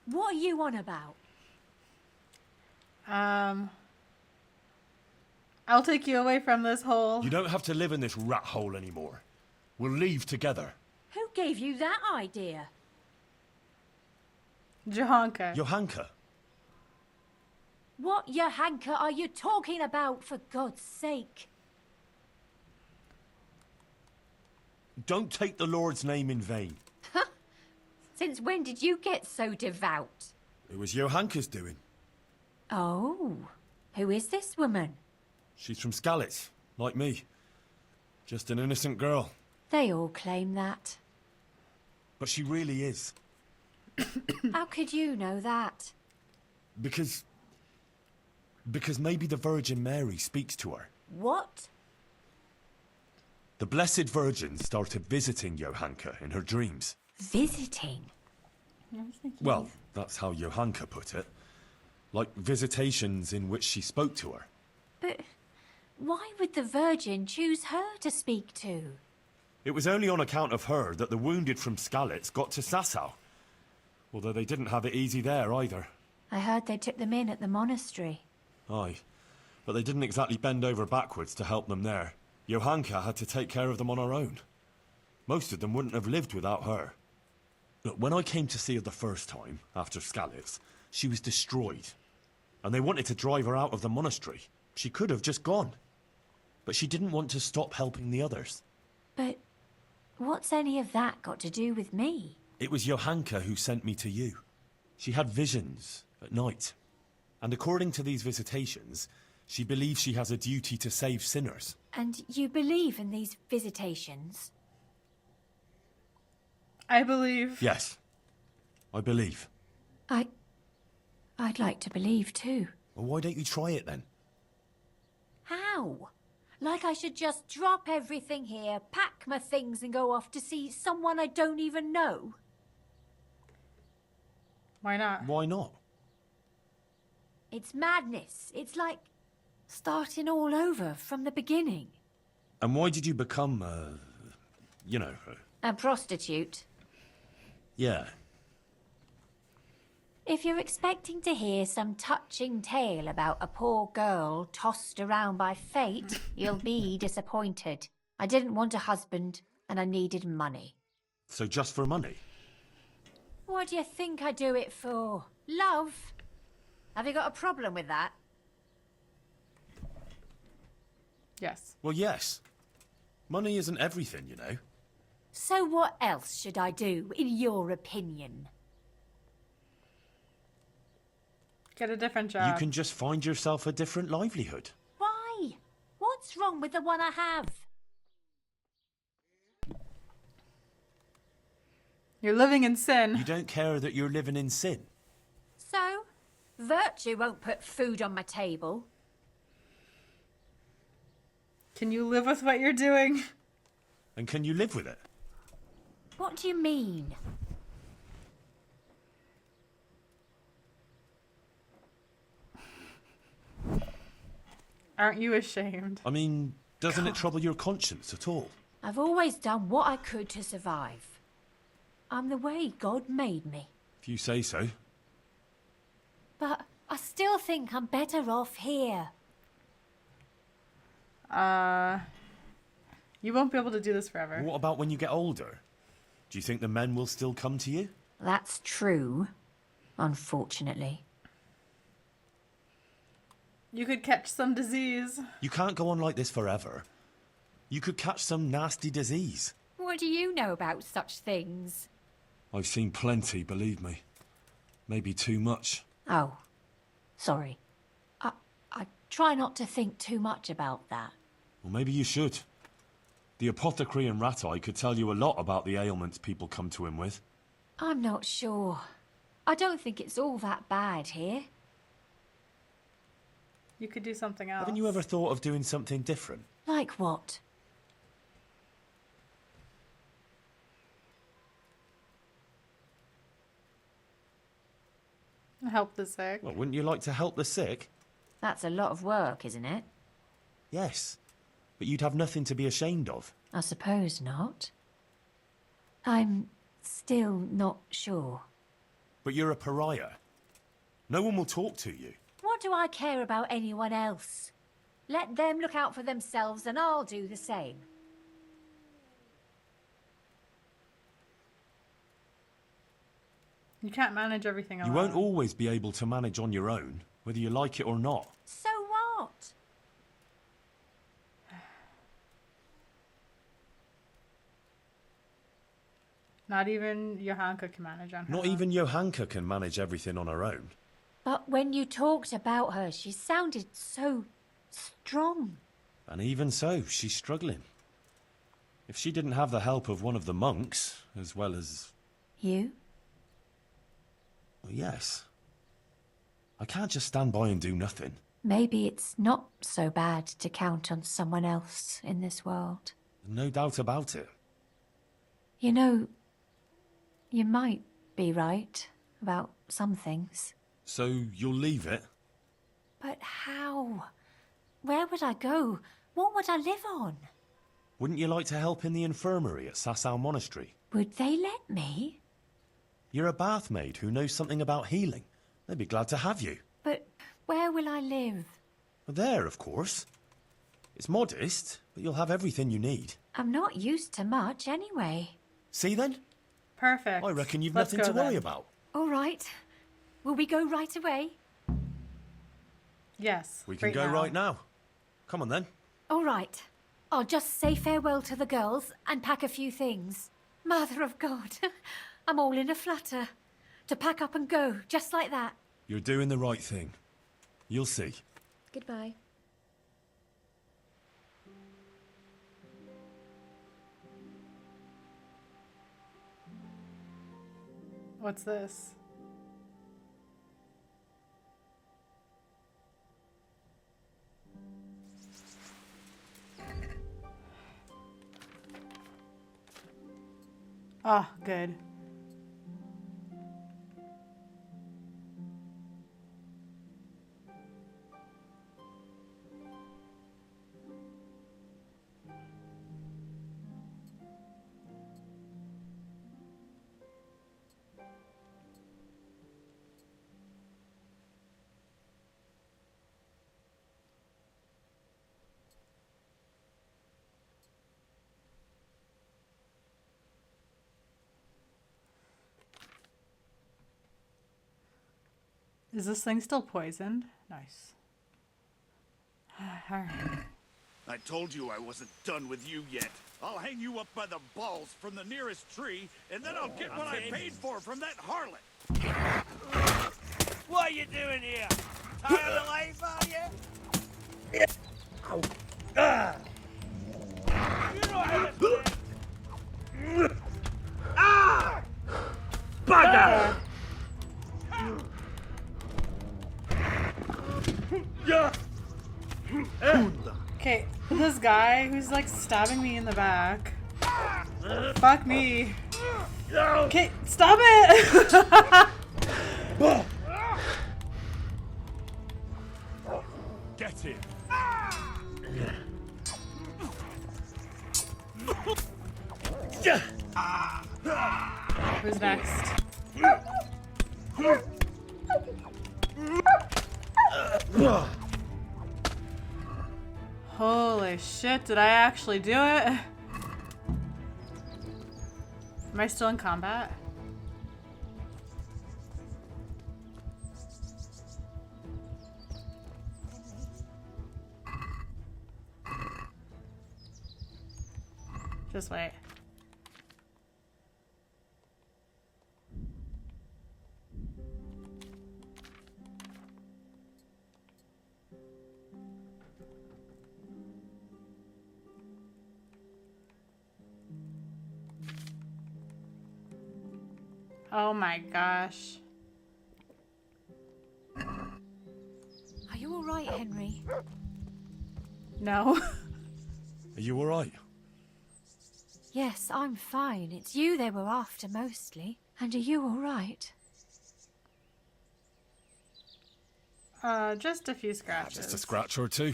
What are you on about? I'll take you away from this hole. You don't have to live in this rat hole anymore. We'll leave together. Who gave you that idea? Johanka. Johanka. What Johanka are you talking about, for God's sake? Don't take the Lord's name in vain. Since when did you get so devout? It was Johanka's doing. Oh, who is this woman? She's from Skalitz, like me. Just an innocent girl. They all claim that. But she really is. How could you know that? Because maybe the Virgin Mary speaks to her. What? The Blessed Virgin started visiting Johanka in her dreams. Visiting? Well, that's how Johanka put it. Like visitations in which she spoke to her. But why would the Virgin choose her to speak to? It was only on account of her that the wounded from Skalitz got to Sasau. Although they didn't have it easy there either. I heard they took them in at the monastery. Aye, but they didn't exactly bend over backwards to help them there. Johanka had to take care of them on her own. Most of them wouldn't have lived without her. Look, when I came to see her the first time, after Skalitz, she was destroyed. And they wanted to drive her out of the monastery. She could have just gone. But she didn't want to stop helping the others. But what's any of that got to do with me? It was Johanka who sent me to you. She had visions at night. And according to these visitations, she believes she has a duty to save sinners. And you believe in these visitations? I believe. Yes, I believe. I'd like to believe too. Well, why don't you try it then? How? Like I should just drop everything here, pack my things and go off to see someone I don't even know? Why not? Why not? It's madness. It's like starting all over from the beginning. And why did you become, A prostitute. Yeah. If you're expecting to hear some touching tale about a poor girl tossed around by fate, you'll be disappointed. I didn't want a husband, and I needed money. So just for money? What do you think I do it for? Love? Have you got a problem with that? Yes. Well, yes. Money isn't everything, you know. So what else should I do, in your opinion? Get a different job. You can just find yourself a different livelihood. Why? What's wrong with the one I have? You're living in sin. You don't care that you're living in sin. So? Virtue won't put food on my table. Can you live with what you're doing? And can you live with it? What do you mean? Aren't you ashamed? I mean, doesn't it trouble your conscience at all? I've always done what I could to survive. I'm the way God made me. If you say so. But I still think I'm better off here. You won't be able to do this forever. What about when you get older? Do you think the men will still come to you? That's true, unfortunately. You could catch some disease. You can't go on like this forever. You could catch some nasty disease. What do you know about such things? I've seen plenty, believe me. Maybe too much. Oh, sorry. I try not to think too much about that. Well, maybe you should. The apothecary in Rattay could tell you a lot about the ailments people come to him with. I'm not sure. I don't think it's all that bad here. You could do something else. Haven't you ever thought of doing something different? Like what? Help the sick. Well, wouldn't you like to help the sick? That's a lot of work, isn't it? Yes. But you'd have nothing to be ashamed of. I suppose not. I'm still not sure. But you're a pariah. No one will talk to you. What do I care about anyone else? Let them look out for themselves and I'll do the same. You can't manage everything alone. You won't always be able to manage on your own, whether you like it or not. So what? Not even Johanka can manage on her Not own. even Johanka can manage everything on her own. But when you talked about her, she sounded so strong. And even so, she's struggling. If she didn't have the help of one of the monks, as well as... You? Well, yes. I can't just stand by and do nothing. Maybe it's not so bad to count on someone else in this world. No doubt about it. You know, you might be right about some things. So you'll leave it? But how? Where would I go? What would I live on? Wouldn't you like to help in the infirmary at Sasau Monastery? Would they let me? You're a bath maid who knows something about healing. They'd be glad to have you. But where will I live? There, of course. It's modest, but you'll have everything you need. I'm not used to much anyway. See then? Perfect. I reckon you've Let's nothing go to worry then. about. All right. Will we go right away? Yes. We can go right now. Come on then. All right. I'll just say farewell to the girls and pack a few things. Mother of God, I'm all in a flutter. To pack up and go, just like that. You're doing the right thing. You'll see. Goodbye. What's this? Oh, good. Is this thing still poisoned? Nice. Alright. I told you I wasn't done with you yet. I'll hang you up by the balls from the nearest tree, and then I'll get what I paid for from that harlot. What are you doing here? Tired of life, are you? Ow. Ah. Ah! Bugger! Okay, this guy who's like stabbing me in the back. Fuck me. Okay, stop it! Get him. Who's next? Holy shit, did I actually do it? Am I still in combat? Just wait. Oh my gosh. Are you all right, Henry? No. Are you alright? Yes, I'm fine. It's you they were after mostly. And are you all right? Just a few scratches. Just a scratch or two.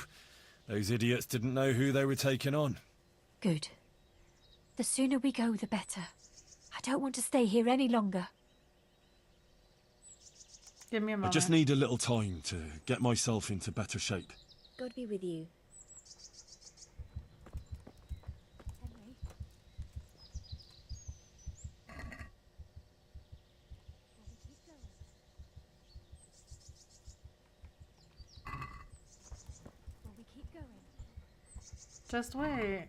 Those idiots didn't know who they were taking on. Good. The sooner we go, the better. don't want to stay here any longer. Give me a I moment. just need a little time to get myself into better shape. God be with you. Just wait.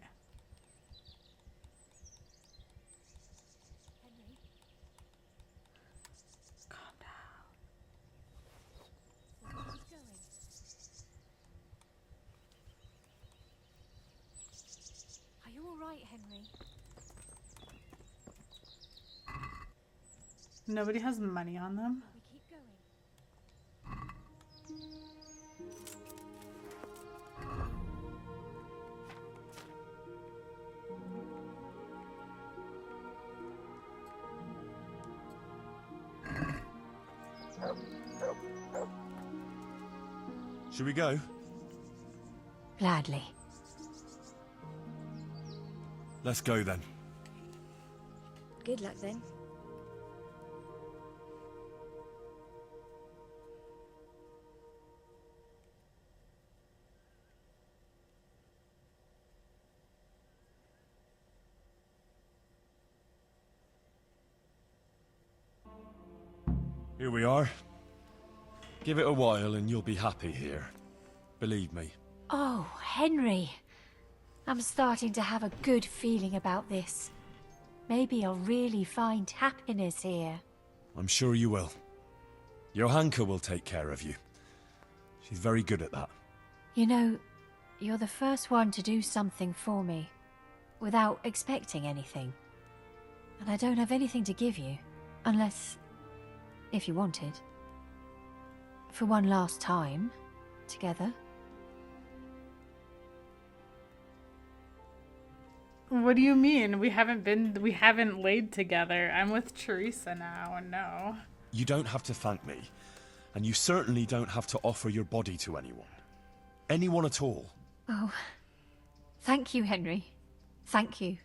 Calm down. Are you all right, Henry? Nobody has money on them. We keep going. Should we go? Gladly. Let's go then. Good luck then. Here we are. Give it a while and you'll be happy here. Believe me. Oh, Henry. I'm starting to have a good feeling about this. Maybe I'll really find happiness here. I'm sure you will. Johanka will take care of you. She's very good at that. You know, you're the first one to do something for me, without expecting anything. And I don't have anything to give you, unless, if you wanted. For one last time, together. What do you mean? We haven't laid together. I'm with Teresa now, and no. You don't have to thank me. And you certainly don't have to offer your body to anyone. Anyone at all. Oh, thank you, Henry. Thank you.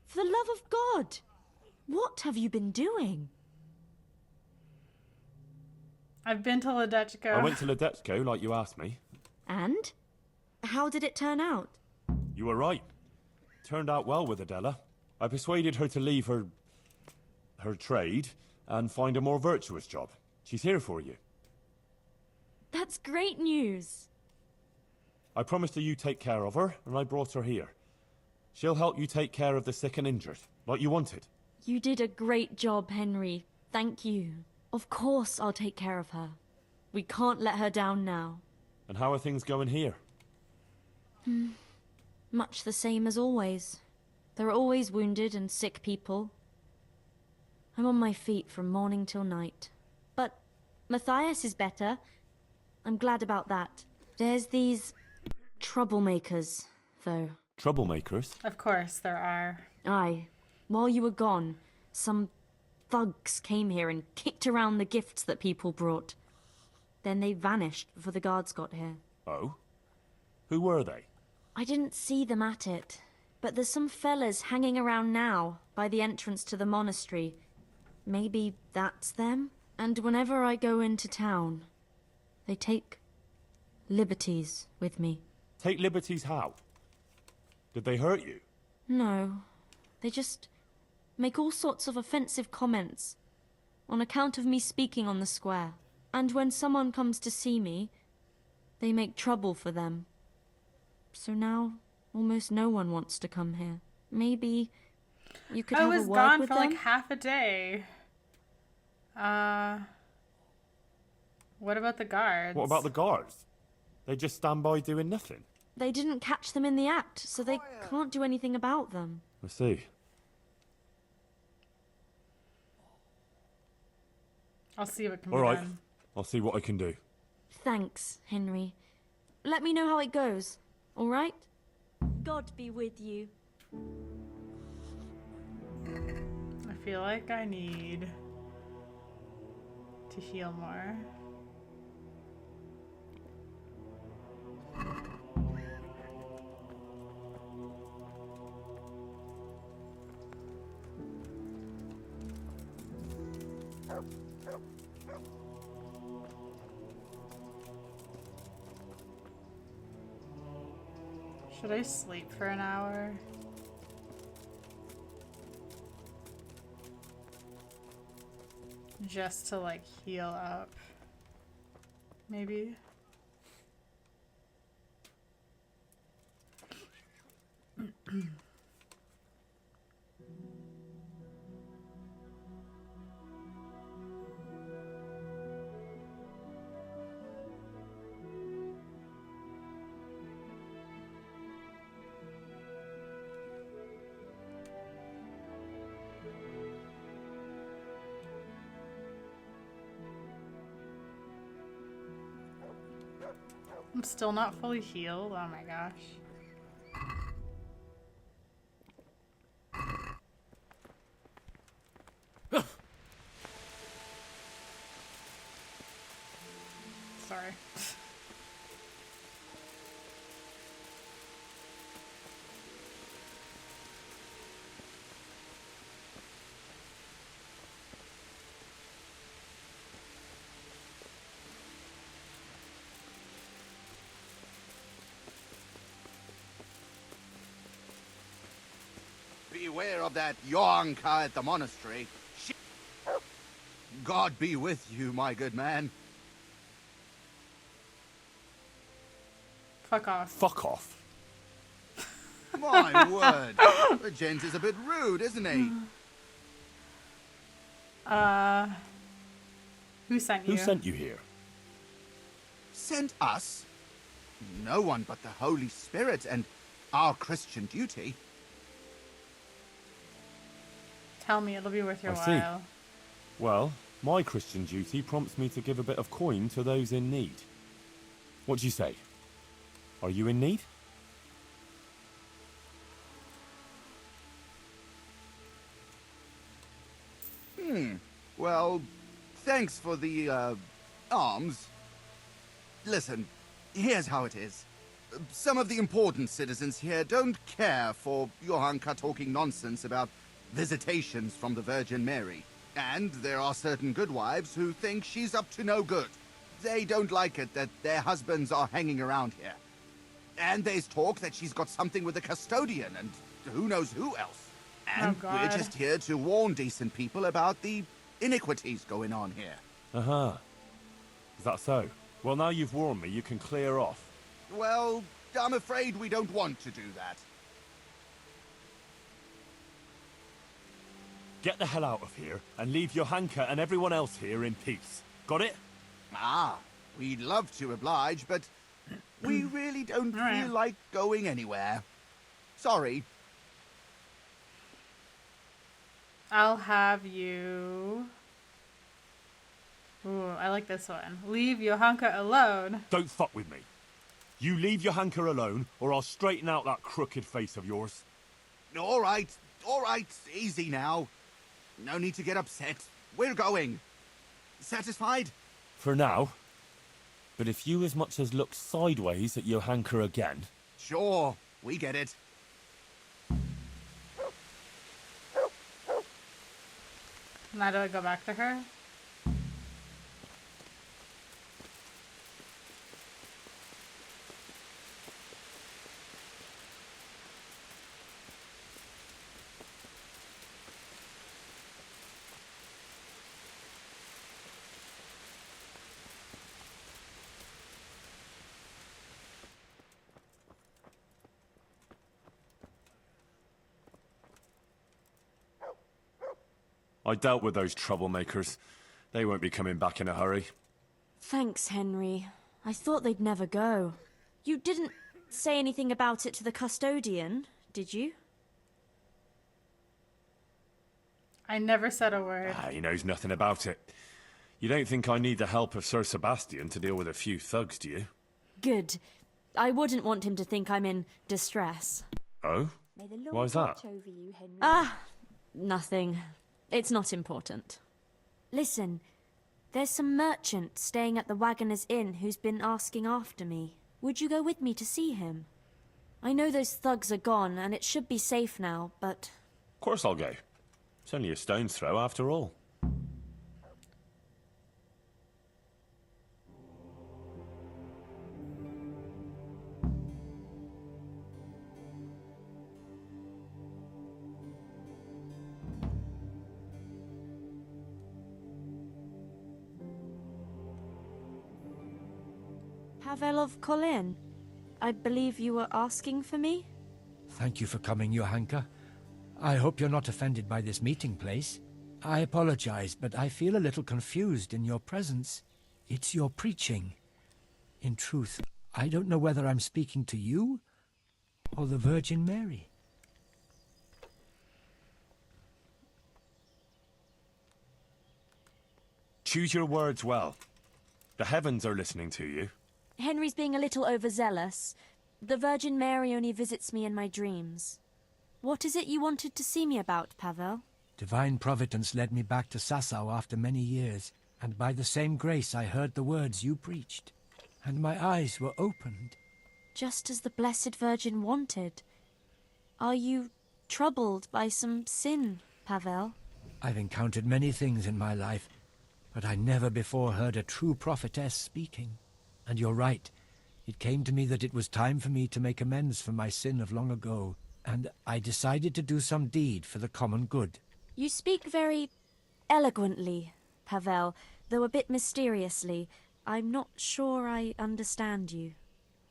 For the love of God! What have you been doing? I've been to Ledechko. I went to Ledechko like you asked me. And? How did it turn out? You were right. Turned out well with Adela. I persuaded her to leave her trade and find a more virtuous job. She's here for you. That's great news. I promised her you take care of her, and I brought her here. She'll help you take care of the sick and injured, like you wanted. You did a great job, Henry. Thank you. Of course I'll take care of her. We can't let her down now. And how are things going here? Much the same as always. There are always wounded and sick people. I'm on my feet from morning till night. But Matthias is better. I'm glad about that. There's these troublemakers, though. Troublemakers? Of course there are. Aye. While you were gone, some thugs came here and kicked around the gifts that people brought. Then they vanished before the guards got here. Oh? Who were they? I didn't see them at it, but there's some fellas hanging around now by the entrance to the monastery. Maybe that's them? And whenever I go into town, they take liberties with me. Take liberties how? Did they hurt you? No. They just make all sorts of offensive comments on account of me speaking on the square. And when someone comes to see me, they make trouble for them. So now, almost no one wants to come here. Maybe you could have a word with them? I was gone for like half a day. What about the guards? What about the guards? They just stand by doing nothing. They didn't catch them in the act, so they can't do anything about them. I see. I'll see what can be All right. done. I'll see what I can do. Thanks, Henry. Let me know how it goes, all right? God be with you. I feel like I need to heal more. Should I sleep for an hour? Just to like heal up. Maybe. I'm still not fully healed. Oh my gosh. Sorry. Beware of that Johanka at the monastery. God be with you, my good man. Fuck off. Fuck off. My word. The gent is a bit rude, isn't he? Who sent you? Who sent you here? Sent us? No one but the Holy Spirit and our Christian duty. Tell me, it'll be worth your I see. while. Well, my Christian duty prompts me to give a bit of coin to those in need. What do you say? Are you in need? Well, thanks for the, alms. Listen, here's how it is. Some of the important citizens here don't care for Johanka talking nonsense about visitations from the Virgin Mary. And there are certain good wives who think she's up to no good. They don't like it that their husbands are hanging around here. And there's talk that she's got something with the custodian and who knows who else. And we're just here to warn decent people about the iniquities going on here. Uh-huh. Is that so? Well, now you've warned me, you can clear off. Well, I'm afraid we don't want to do that. Get the hell out of here and leave Johanka and everyone else here in peace. Got it? Ah, we'd love to oblige, but we really don't feel like going anywhere. Sorry. I'll have you... Ooh, I like this one. Leave Johanka alone. Don't fuck with me. You leave Johanka alone, or I'll straighten out that crooked face of yours. All right, easy now. No need to get upset. We're going. Satisfied? For now. But if you as much as look sideways at Johanka again... Sure, we get it. Now do I go back to her? I dealt with those troublemakers. They won't be coming back in a hurry. Thanks, Henry. I thought they'd never go. You didn't say anything about it to the custodian, did you? I never said a word. He knows nothing about it. You don't think I need the help of Sir Sebastian to deal with a few thugs, do you? Good. I wouldn't want him to think I'm in distress. Oh? Why is that? Ah, nothing. It's not important. Listen, there's some merchant staying at the Wagoner's Inn who's been asking after me. Would you go with me to see him? I know those thugs are gone, and it should be safe now, but... Of course I'll go. It's only a stone's throw after all. Pavel of Kolin, I believe you were asking for me? Thank you for coming, Johanka. I hope you're not offended by this meeting place. I apologize, but I feel a little confused in your presence. It's your preaching. In truth, I don't know whether I'm speaking to you or the Virgin Mary. Choose your words well. The heavens are listening to you. Henry's being a little overzealous. The Virgin Mary only visits me in my dreams. What is it you wanted to see me about, Pavel? Divine Providence led me back to Sasau after many years, and by the same grace I heard the words you preached, and my eyes were opened. Just as the Blessed Virgin wanted. Are you troubled by some sin, Pavel? I've encountered many things in my life, but I never before heard a true prophetess speaking. And you're right. It came to me that it was time for me to make amends for my sin of long ago, and I decided to do some deed for the common good. You speak very eloquently, Pavel, though a bit mysteriously. I'm not sure I understand you.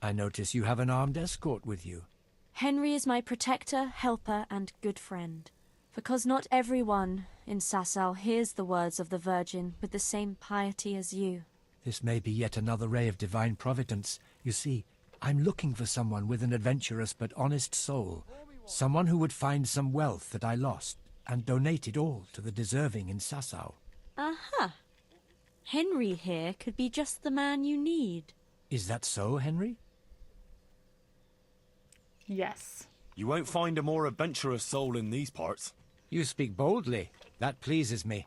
I notice you have an armed escort with you. Henry is my protector, helper, and good friend. Because not everyone in Sasau hears the words of the Virgin with the same piety as you. This may be yet another ray of divine providence. You see, I'm looking for someone with an adventurous but honest soul. Someone who would find some wealth that I lost and donate it all to the deserving in Sasau. Aha! Henry here could be just the man you need. Is that so, Henry? Yes. You won't find a more adventurous soul in these parts. You speak boldly. That pleases me.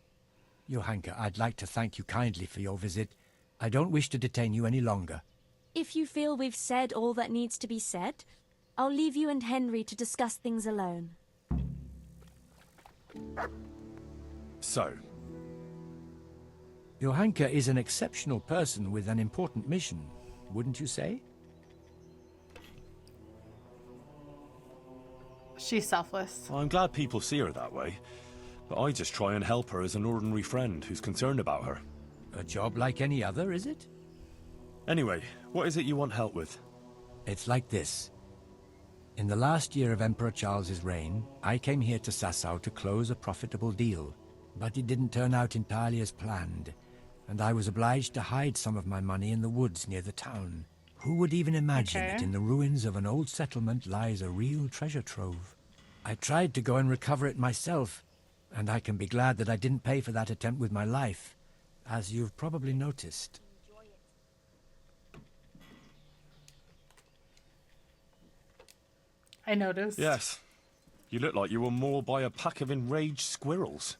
Johanka, I'd like to thank you kindly for your visit. I don't wish to detain you any longer. If you feel we've said all that needs to be said, I'll leave you and Henry to discuss things alone. So? Johanka is an exceptional person with an important mission, wouldn't you say? She's selfless. I'm glad people see her that way, but I just try and help her as an ordinary friend who's concerned about her. A job like any other, is it? Anyway, what is it you want help with? It's like this. In the last year of Emperor Charles's reign, I came here to Sasau to close a profitable deal, but it didn't turn out entirely as planned, and I was obliged to hide some of my money in the woods near the town. Who would even imagine that in the ruins of an old settlement lies a real treasure trove? I tried to go and recover it myself, and I can be glad that I didn't pay for that attempt with my life, as you've probably noticed. I noticed. Yes. You look like you were mauled by a pack of enraged squirrels.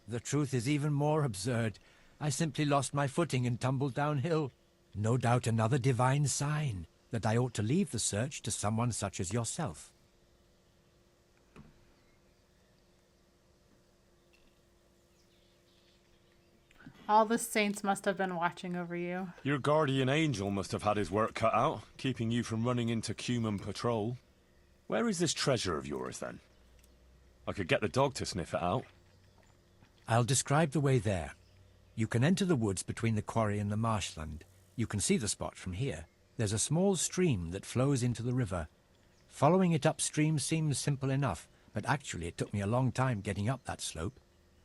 The truth is even more absurd. I simply lost my footing and tumbled downhill. No doubt another divine sign that I ought to leave the search to someone such as yourself. All the saints must have been watching over you. Your guardian angel must have had his work cut out, keeping you from running into Cuman patrol. Where is this treasure of yours, then? I could get the dog to sniff it out. I'll describe the way there. You can enter the woods between the quarry and the marshland. You can see the spot from here. There's a small stream that flows into the river. Following it upstream seems simple enough, but actually it took me a long time getting up that slope.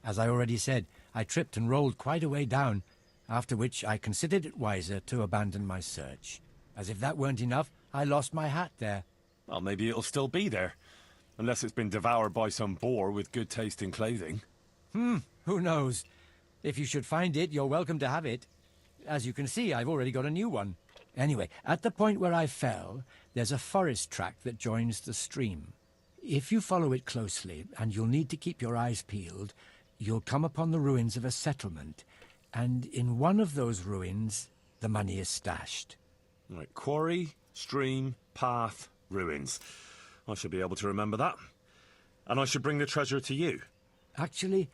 As I already said, I tripped and rolled quite a way down, after which I considered it wiser to abandon my search. As if that weren't enough, I lost my hat there. Well, maybe it'll still be there. Unless it's been devoured by some boar with good taste in clothing. Who knows? If you should find it, you're welcome to have it. As you can see, I've already got a new one. Anyway, at the point where I fell, there's a forest track that joins the stream. If you follow it closely, and you'll need to keep your eyes peeled, you'll come upon the ruins of a settlement, and in one of those ruins, the money is stashed. Right, quarry, stream, path, ruins. I should be able to remember that. And I should bring the treasure to you. Actually,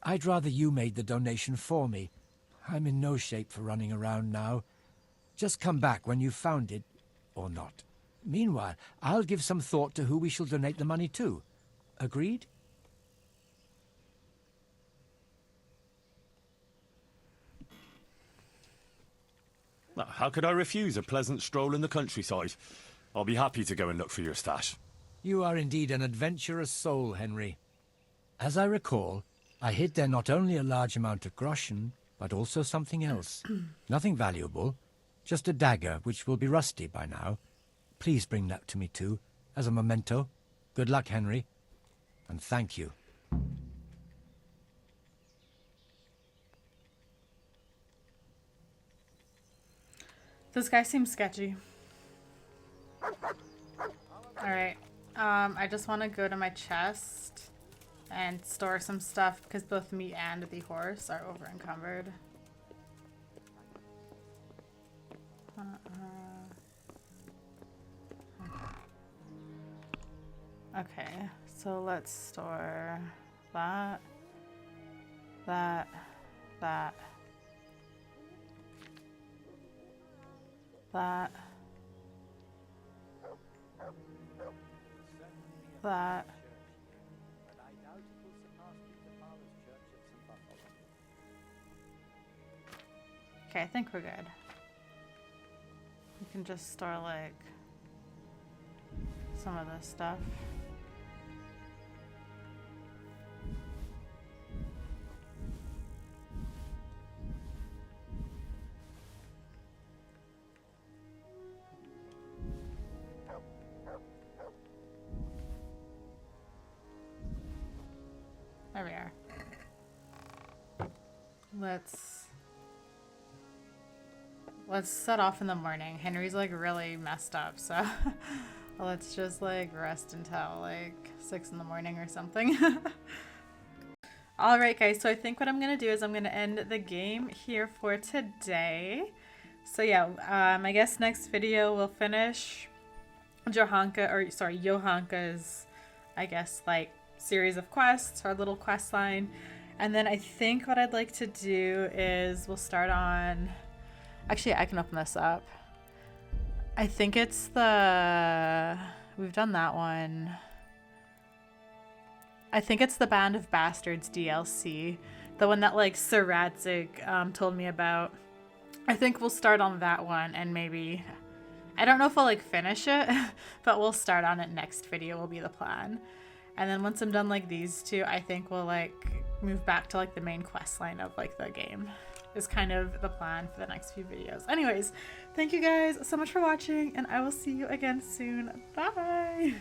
I'd rather you made the donation for me. I'm in no shape for running around now. Just come back when you've found it, or not. Meanwhile, I'll give some thought to who we shall donate the money to. Agreed? Well, how could I refuse a pleasant stroll in the countryside? I'll be happy to go and look for your stash. You are indeed an adventurous soul, Henry. As I recall, I hid there not only a large amount of groschen, but also something else. Nothing valuable, just a dagger which will be rusty by now. Please bring that to me too, as a memento. Good luck, Henry, and thank you. This guy seems sketchy. Alright. I just want to go to my chest and store some stuff because both me and the horse are over encumbered. Okay, so let's store that, that, that, that, that. Okay, I think we're good. We can just store like some of this stuff. There we are. Let's set off in the morning. Henry's like really messed up, so let's just like rest until like 6 in the morning or something. Alright guys, so I think what I'm gonna do is I'm gonna end the game here for today. So yeah, I guess next video we'll finish Johanka's, I guess, like series of quests, our little quest line. And then I think what I'd like to do is we'll start on, actually I can open this up. I think it's we've done that one. I think it's the Band of Bastards DLC, the one that like Sir Radzik told me about. I think we'll start on that one, and maybe, I don't know if I'll like finish it, but we'll start on it next video will be the plan. And then once I'm done like these two, I think we'll like move back to like the main quest line of like the game is kind of the plan for the next few videos. Anyways, thank you guys so much for watching, and I will see you again soon. Bye!